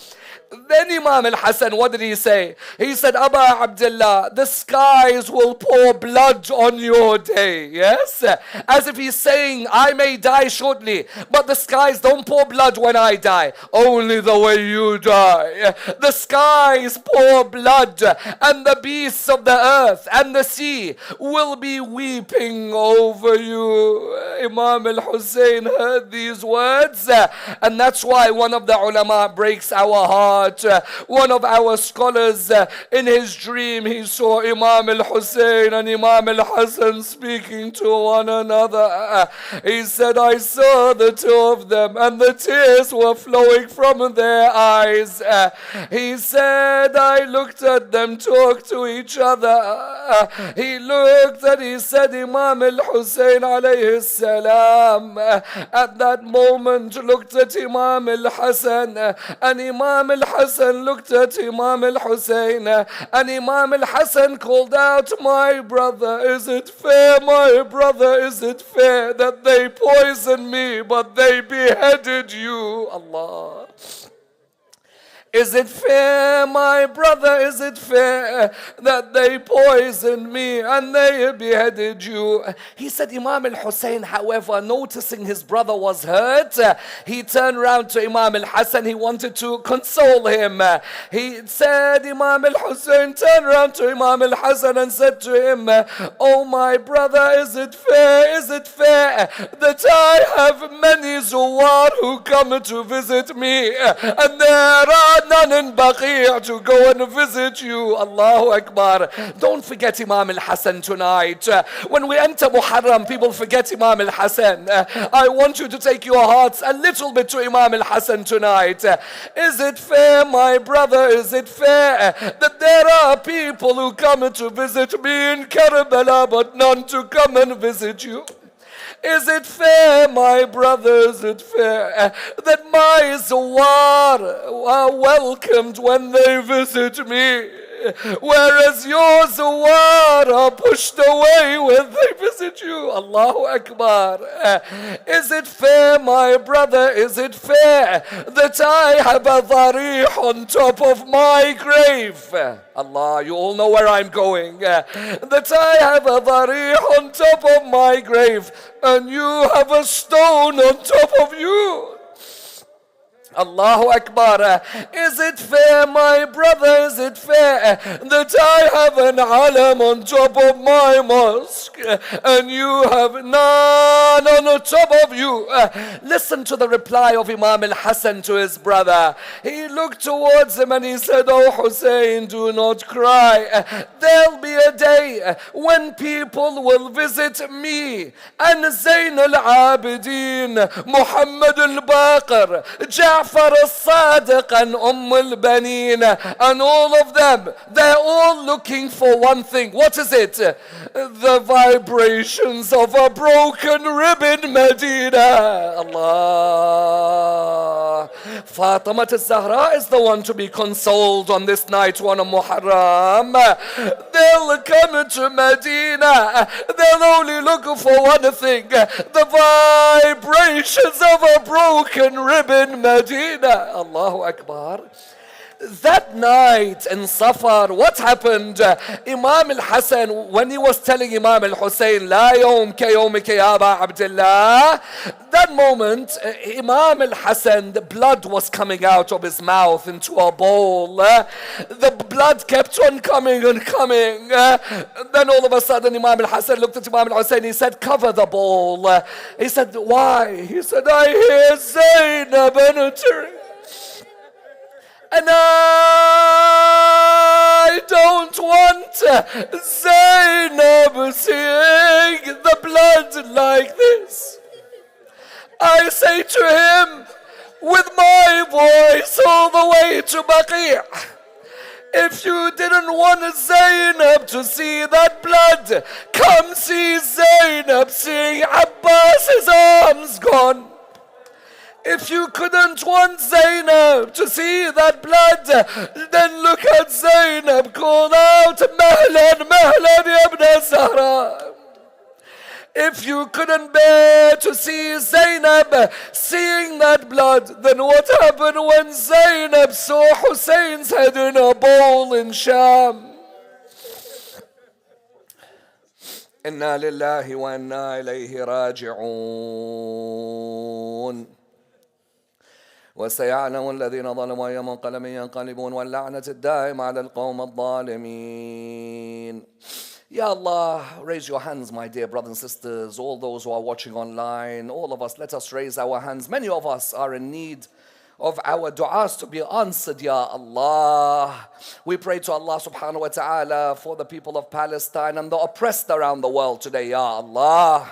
Then Imam al-Hassan, what did he say? He said, Aba Abdullah, the skies will pour blood on your day, yes? As if he's saying, I may die shortly, but the skies don't pour blood when I die, only the way you die. The skies pour blood, and the beasts of the earth and the sea will be weeping over you. Imam al-Hussein heard these words, and that's why one of the ulama breaks our heart. One of our scholars, in his dream, he saw Imam al-Hussein and Imam al-Hassan speaking to one another. He said, I saw the two of them and the tears were flowing from their eyes. He said, I looked at them talk to each other. He looked and he said, Imam al-Hussein alayhi salam at that moment looked at Imam al-Hassan, and Imam al-Hassan looked at Imam al-Hussein, and Imam al-Hassan called out, my brother, is it fair, my brother, is it fair that they poisoned me but they beheaded you? Allah. Is it fair, my brother, is it fair that they poisoned me and they beheaded you? He said, Imam al-Hussein, however, noticing his brother was hurt, he turned around to Imam al-Hassan. He wanted to console him. He said, Imam al-Hussein turned around to Imam al-Hassan and said to him, oh my brother, is it fair that I have many Zuwar who come to visit me, and there are none in Baqi' to go and visit you? Allahu Akbar. Don't forget Imam al-Hassan tonight. When we enter Muharram, people forget Imam al-Hassan. I want you to take your hearts a little bit to Imam al-Hassan tonight. Is it fair, my brother, is it fair that there are people who come to visit me in Carbala but none to come and visit you? Is it fair, my brother, is it fair that my Zawar are welcomed when they visit me, whereas your Zawar are pushed away when they visit you? Allahu Akbar. Is it fair, my brother, is it fair that I have a dharih on top of my grave? Allah, you all know where I'm going. That I have a dharih on top of my grave and you have a stone on top of you. Allahu Akbar. Is it fair, my brother, is it fair that I have an alam on top of my mosque and you have none on top of you? Listen to the reply of Imam al-Hassan to his brother. He looked towards him and he said, oh Hussein, do not cry. There'll be a day when people will visit me and Zayn al-Abidin, Muhammad al-Baqir, Ja'far al-Sadiq and al-Banin, and all of them, they're all looking for one thing. What is it? The vibrations of a broken rib in Medina. Allah. Fatima al-Zahra is the one to be consoled on this night, one of Muharram. They'll come to Medina. They'll only look for one thing: the vibrations of a broken rib in Medina. Allahu Akbar. That night in Safar, what happened? Imam al-Hassan, when he was telling Imam al-Hussein, La yawm ka yawmika ya Aba Abdullah, that moment, Imam al-Hassan, the blood was coming out of his mouth into a bowl. The blood kept on coming and coming. Then all of a sudden, Imam al-Hassan looked at Imam al-Hussein. He said, cover the bowl. He said, why? He said, I hear Zainab entering. And I don't want Zainab seeing the blood like this. I say to him with my voice all the way to Baqi', if you didn't want Zainab to see that blood, come see Zainab seeing Abbas's arms gone. If you couldn't want Zainab to see that blood, then look at Zainab call out, Mahlan, Mahlan, ya ibn Zahra. If you couldn't bear to see Zainab seeing that blood, then what happened when Zainab saw Husain's head in a bowl in Sham? Inna lillahi wa inna ilayhi raji'un. وسيعلم الذين ظلموا أي منقلب ينقلبون واللعنة الدائمة على القوم الظالمين. Ya Allah, raise your hands, my dear brothers and sisters, all those who are watching online, all of us, let us raise our hands. Many of us are in need of our du'as to be answered, Ya Allah. We pray to Allah subhanahu wa ta'ala for the people of Palestine and the oppressed around the world today, Ya Allah.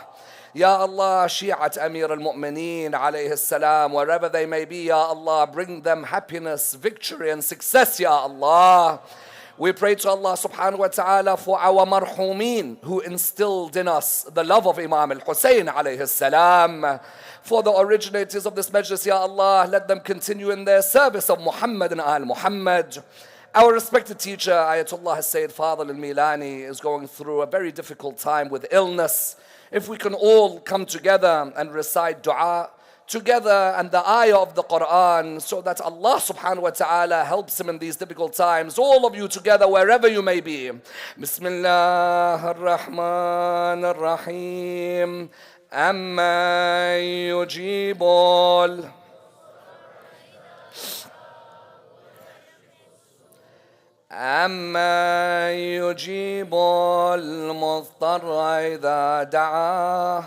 Ya Allah, Shi'at Amir al-Mu'mineen alayhi salam, wherever they may be, Ya Allah, bring them happiness, victory and success, Ya Allah. We pray to Allah subhanahu wa ta'ala for our marhumeen who instilled in us the love of Imam al-Husayn alayhi salam. For the originators of this majlis, Ya Allah, let them continue in their service of Muhammad and Al Muhammad. Our respected teacher, Ayatollah Sayyid Fadl al-Milani, is going through a very difficult time with illness. If we can all come together and recite dua together and the ayah of the Quran so that Allah subhanahu wa ta'ala helps him in these difficult times. All of you together wherever you may be. Bismillah ar-Rahman ar-Rahim. Amma yujibul. أما يجيب المضطر إذا دعاه.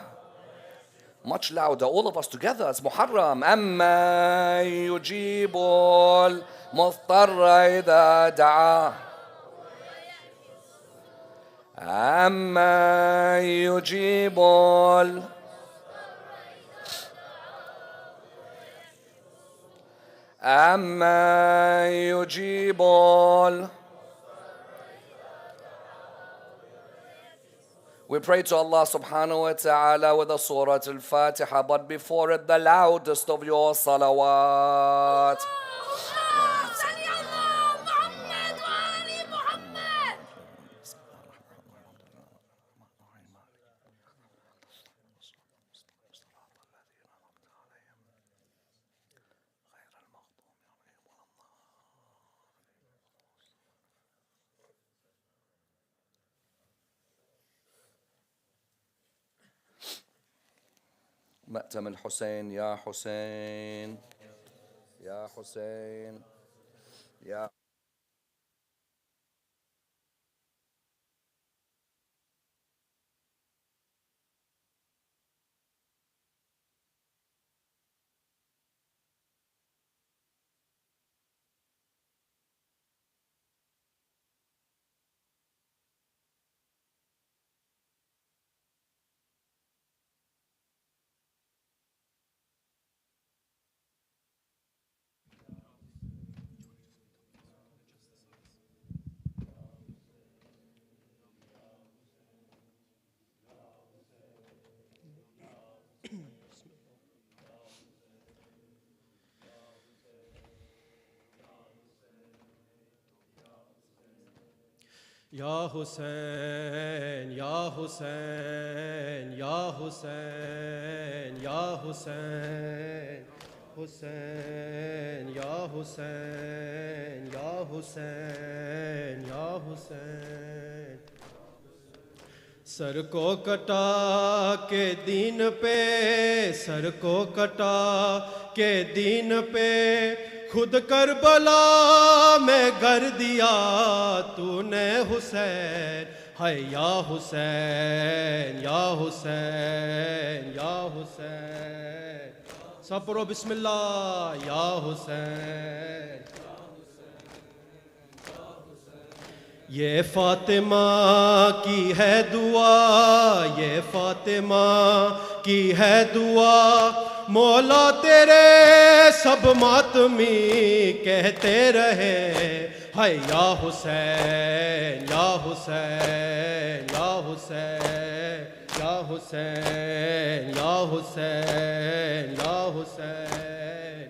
Much louder, all of us together as Muharram. أما يجيب المضطر إذا دعاه. أما يجيب أما يجيب We pray to Allah subhanahu wa ta'ala with the Surah Al-Fatiha, but before it the loudest of your salawat. مأتم الحسين يا حسين يا حسين يا Ya Hussein, Ya Hussein, Ya Hussein, Ya Hussein, Hussein, Ya Hussein, Ya Hussein, Ya Hussein. Sir को कटा के दीन पे, sir को कटा के दीन पे, खुद करबला में कर दिया तूने हुसैन, है या हुसैन, या हुसैन, या हुसैन. सब पढ़ो बिस्मिल्लाह. या हुसैन. ये फातिमा की है दुआ, ये फातिमा की है दुआ, مولا تیرے سب ماتمی کہتے رہے ہے یا حسین یا حسین یا حسین یا حسین یا حسین یا حسین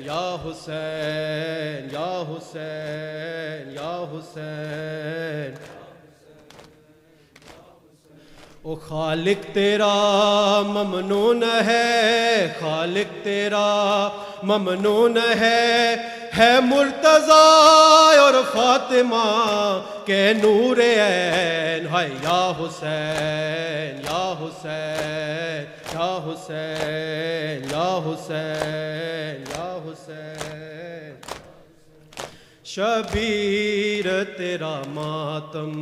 یا حسین یا حسین یا حسین. او خالق تیرا ممنون ہے، خالق تیرا ممنون ہے مرتضیٰ اور فاطمہ کے نور عین. ہے یا حسین یا حسین یا حسین یا حسین یا حسین. شبیر تیرا ماتم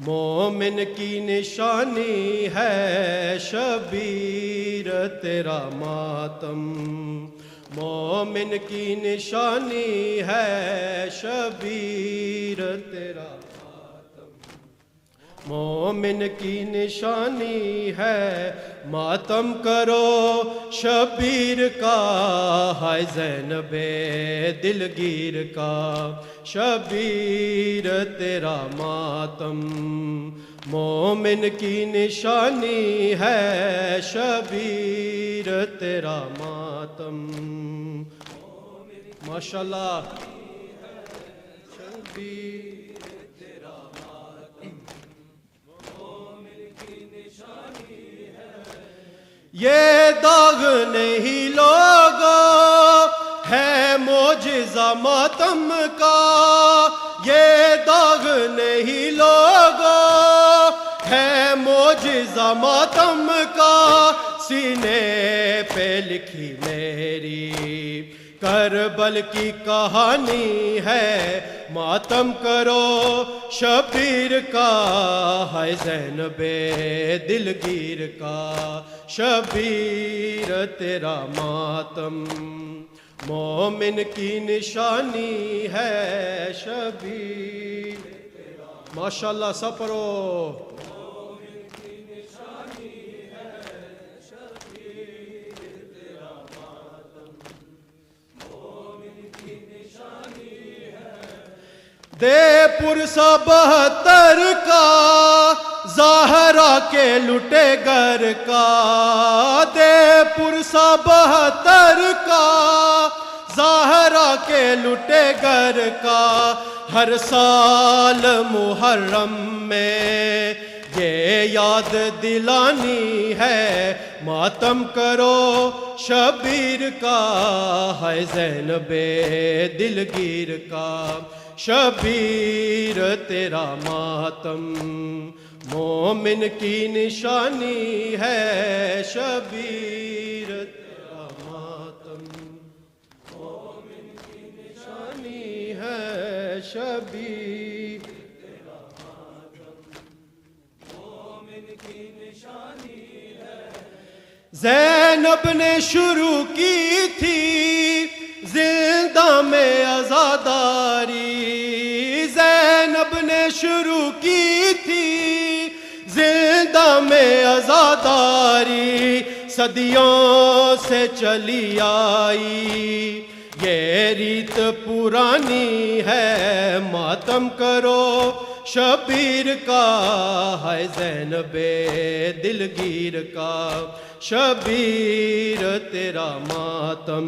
مومن کی نشانی ہے، شبیر تیرا ماتم مومن کی نشانی ہے، شبیر تیرا مومن کی نشانی ہے. ماتم کرو شبیر کا ہے زینب دلگیر کا، شبیر تیرا ماتم مومن کی نشانی ہے، شبیر تیرا ماتم. ماشاءاللہ. شبیر یہ داغ نہیں لوگو ہے معجزہ ماتم کا، یہ داغ نہیں لوگو ہے معجزہ ماتم کا. سینے پہ لکھی میری کربل کی کہانی ہے. ماتم کرو شبیر کا ہے زینب دلگیر کا، شبیر تیرا ماتم مومن کی نشانی ہے، شبیر. ماشاءاللہ سب پڑھو. دے پرسا 72 کا زہرا کے لٹے گر کا، دے پرسا 72 کا زہرا کے لٹے گر کا. ہر سال محرم میں یہ یاد دلانی ہے. ماتم کرو شبیر کا ہے زینب دلگیر کا، شبیر تیرا ماتم مومن کی نشانی ہے، شبیر تیرا ماتم مومن کی نشانی ہے، شبیر تیرا ماتم مومن کی نشانی ہے. زینب نے شروع کی تھی زندہ میں عزاداری، زینب نے شروع کی تھی زندہ میں عزاداری. صدیوں سے چلی آئی یہ ریت پرانی ہے. ماتم کرو شبیر کا ہے زینب دلگیر کا، شبیر تیرا ماتم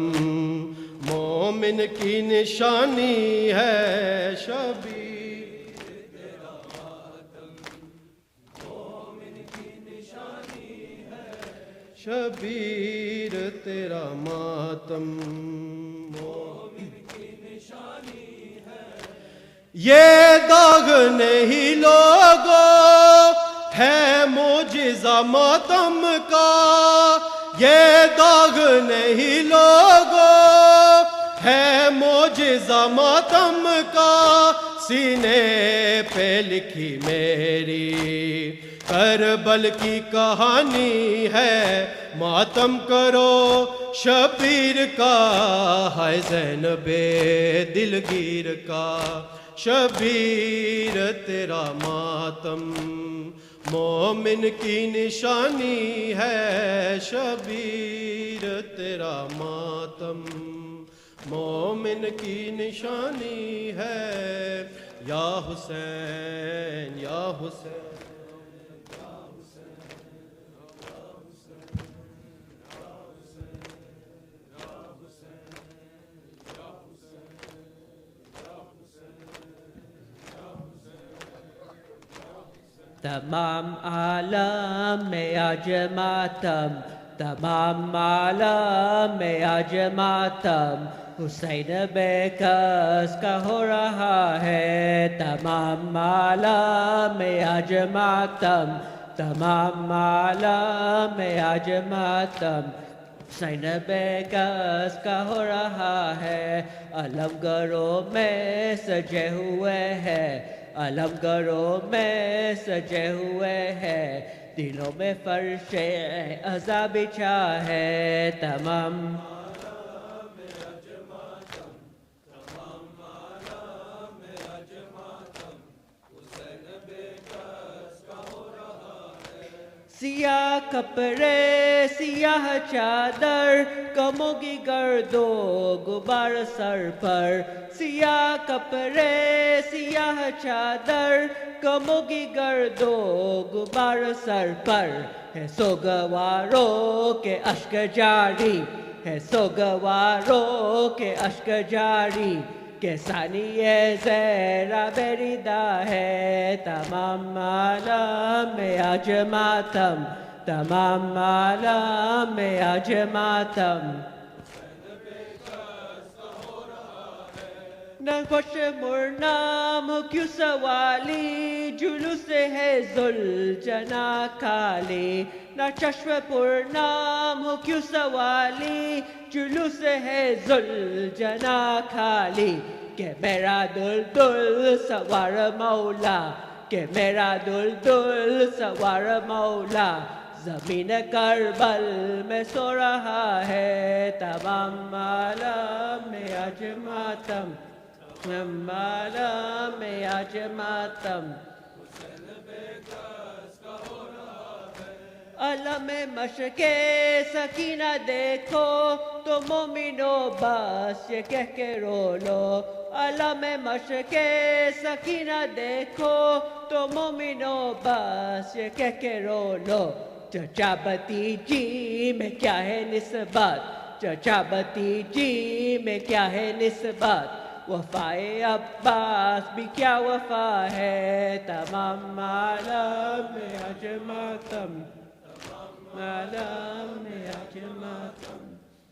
مومن کی نشانی ہے، شبیر تیرا ماتم مومن کی نشانی ہے، شبیر تیرا ماتم مومن کی نشانی ہے. یہ داغ نہیں لوگو ہے معجزہ ماتم کا، یہ داغ نہیں لوگو ہے معجزہ ماتم کا. سینے پہ لکھی میری کربل کی کہانی ہے. ماتم کرو شبیر کا ہے زینب دلگیر کا، شبیر تیرا ماتم مومن کی نشانی ہے شبیر تیرا ماتم، مومن کی نشانی ہے یا حسین یا حسین۔ تمام عالم میں آج ماتم، تمام عالم میں آج ماتم، حسین بے کس کا ہو رہا ہے۔ تمام عالم میں آج ماتم، تمام عالم میں آج ماتم، حسین بے کس کا ہو رہا ہے۔ علمگروں میں سجے ہوئے ہیں، علمگروں میں سجے ہوئے ہیں، دلوں میں فرش عزا بچھا ہے۔ تمام سیاہ کپڑے سیاہ چادر، کموں کی گرد و غبار سر پر، سیاہ کپڑے سیاہ چادر، کموں کی گرد و غبار سر پر، ہے سوگواروں کے اشک جاری، ہے سوگواروں کے اشک جاری، کہ ثانی زہرا بریدہ ہے۔ تمام عالم میں آج ماتم، تمام عالم میں آج ماتم، نہ خوش مرنام ہو کیوں سوالی، جلوس ہے ذوالجنا کالی، نہ چشم پرنام ہو کیوں سوالی، جلوس ہے ذوالجنا کالی، کہ میرا دلدل سوار مولا، کہ میرا دلدل سوار مولا، زمین کربل میں سو رہا ہے۔ تمام عالم میں آج ماتم، تمام عالم میں آج ماتم، علم مشق سکینہ دیکھو تو مومنو بس یہ کہہ کے رو لو، علم مشق سکینہ دیکھو تو مومنو بس یہ کہہ کے رو لو، چچا بھتیجی میں کیا ہے نسبت، چچا بھتیجی میں کیا ہے نسبت، وفائے عباس بھی کیا وفا ہے۔ تمام عالم میں آج ماتم، تمام عالم میں آج ماتم،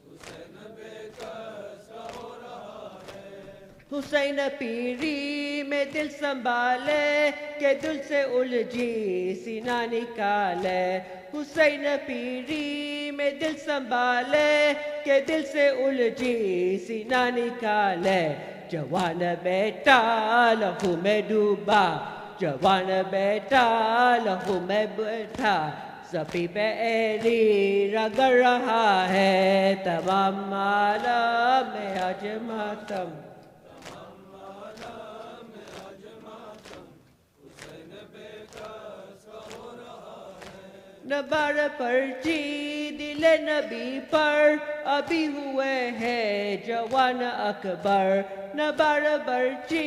حسین بے کس کا ہو رہا ہے۔ حسین پیری میں دل سنبھالے کہ دل سے الجھی سینہ نکالے، حسین پیری میں دل سنبھالے کہ دل سے الجھی سینہ نکالے، جوان بیٹا لہو میں ڈوبا، جوان بیٹا لہو میں بیٹھا، زبی پہ ایری رگڑ رہا ہے۔ تمام عالم میں آج ماتم، تمام عالم میں آج ماتم، حسین بے کس کا ہو رہا ہے۔ نبار پرچی دل نبی پر ابھی ہوئے ہیں جوان اکبر، نبار پرچی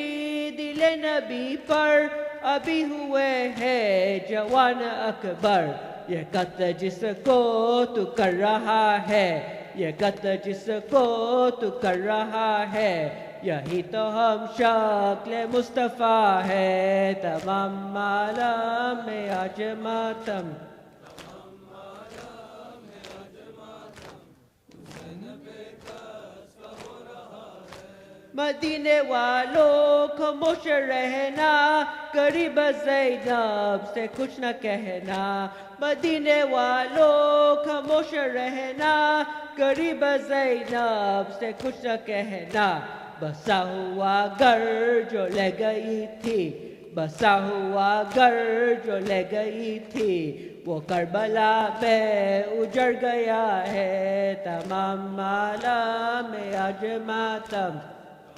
دل نبی پر ابھی ہوئے ہیں جوان اکبر، یہ قتل جس کو تو کر رہا ہے، یہ قتل جس کو تو کر رہا ہے، یہی تو ہم شکل مصطفیٰ ہے۔ تمام عالم میں آج ماتم، تمام عالم میں آج ماتم، حسین بے کس کا ہو رہا ہے۔ مدینے والوں خاموش رہنا، قریب زینب سے کچھ نہ کہنا، مدینے والوں خاموش رہنا، قریب زینب سے کچھ نہ کہنا، بسا ہوا گھر جو لے گئی تھی، بسا ہوا گھر جو لے گئی تھی، وہ کربلا میں اجڑ گیا ہے۔ تمام عالم میں آج ماتم،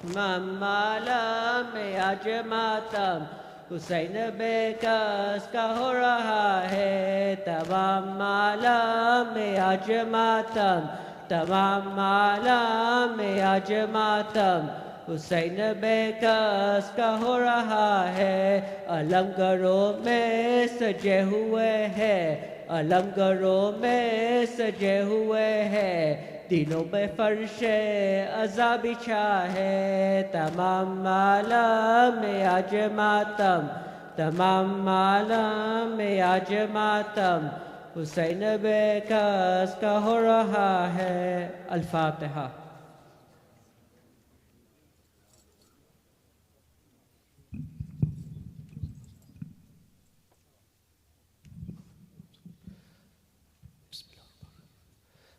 تمام عالم میں آج ماتم، حسین بے کس کا ہو رہا ہے تمام عالم میں آج ماتم تمام عالم میں آج ماتم حسین بے کس کا ہو رہا ہے علم گروں میں سجے ہوئے ہیں علم گروں میں سجے ہوئے ہیں دینوں پہ فرش عزا بچھا ہے تمام عالم میں آج ماتم تمام عالم میں آج ماتم حسین بے کس کا ہو رہا ہے الفاتحہ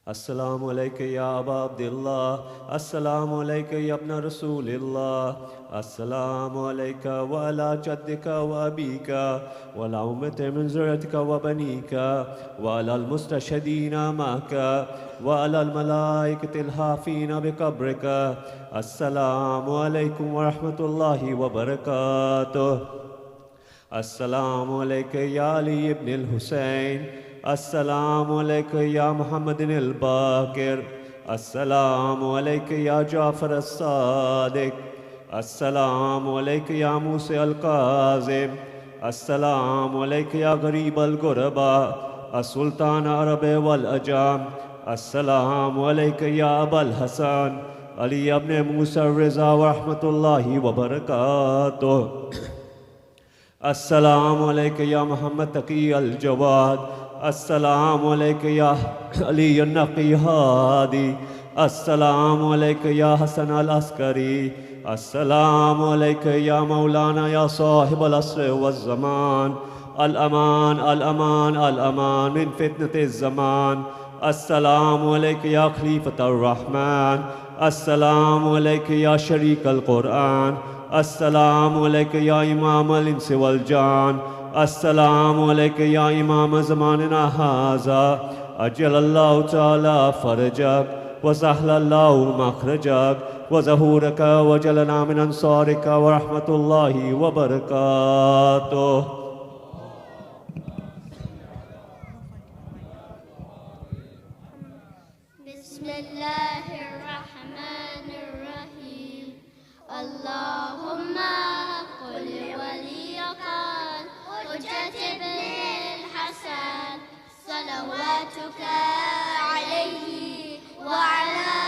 السلام علیکم یا ابا عبداللہ السلام علیکم یا ابن رسول اللہ السلام علیکم وعلی جدک و ابیک وعلی امت من ذریتک و بنیک وعلی المستشہدین معک وعلی الملائکۃ الحافین بقبرک السلام علیکم ورحمۃ اللہ وبرکاتہ السلام علیکم یا علی ابن الحسین السلام علیکم یا محمد الباقر السلام علیکم یا جعفر الصادق السلام علیکم یا موسی القاظم السلام علیکم یا غریب الغرباء السلطان عرب والعجام السلام علیکم یا ابا الحسن علی ابن موسیٰ الرضا ورحمۃ اللہ وبرکاتہ السلام علیکم یا محمد تقی الجواد السلام علیکم یا علی النقی ہادی السلام علیکم یا حسن العسکری السلام علیکم یا مولانا یا صاحب العصر والزمان الامان الامان الامان من فتنة الزمان السلام علیکم یا خلیفۃ الرحمن السلام علیکم یا شریک القرآن السلام علیکم یا امام الانس والجان السلام علیکم یا امام زماننا ھذا اجل اللہ تعالی فرجک وسهل اللہ مخرجک وظہورک وجلنا من انصارک ورحمۃ اللہ وبرکاتہ بسم اللہ الرحمن الرحیم اللہم قل ولیک حجة ابن الحسن صلواتك عليه وعلى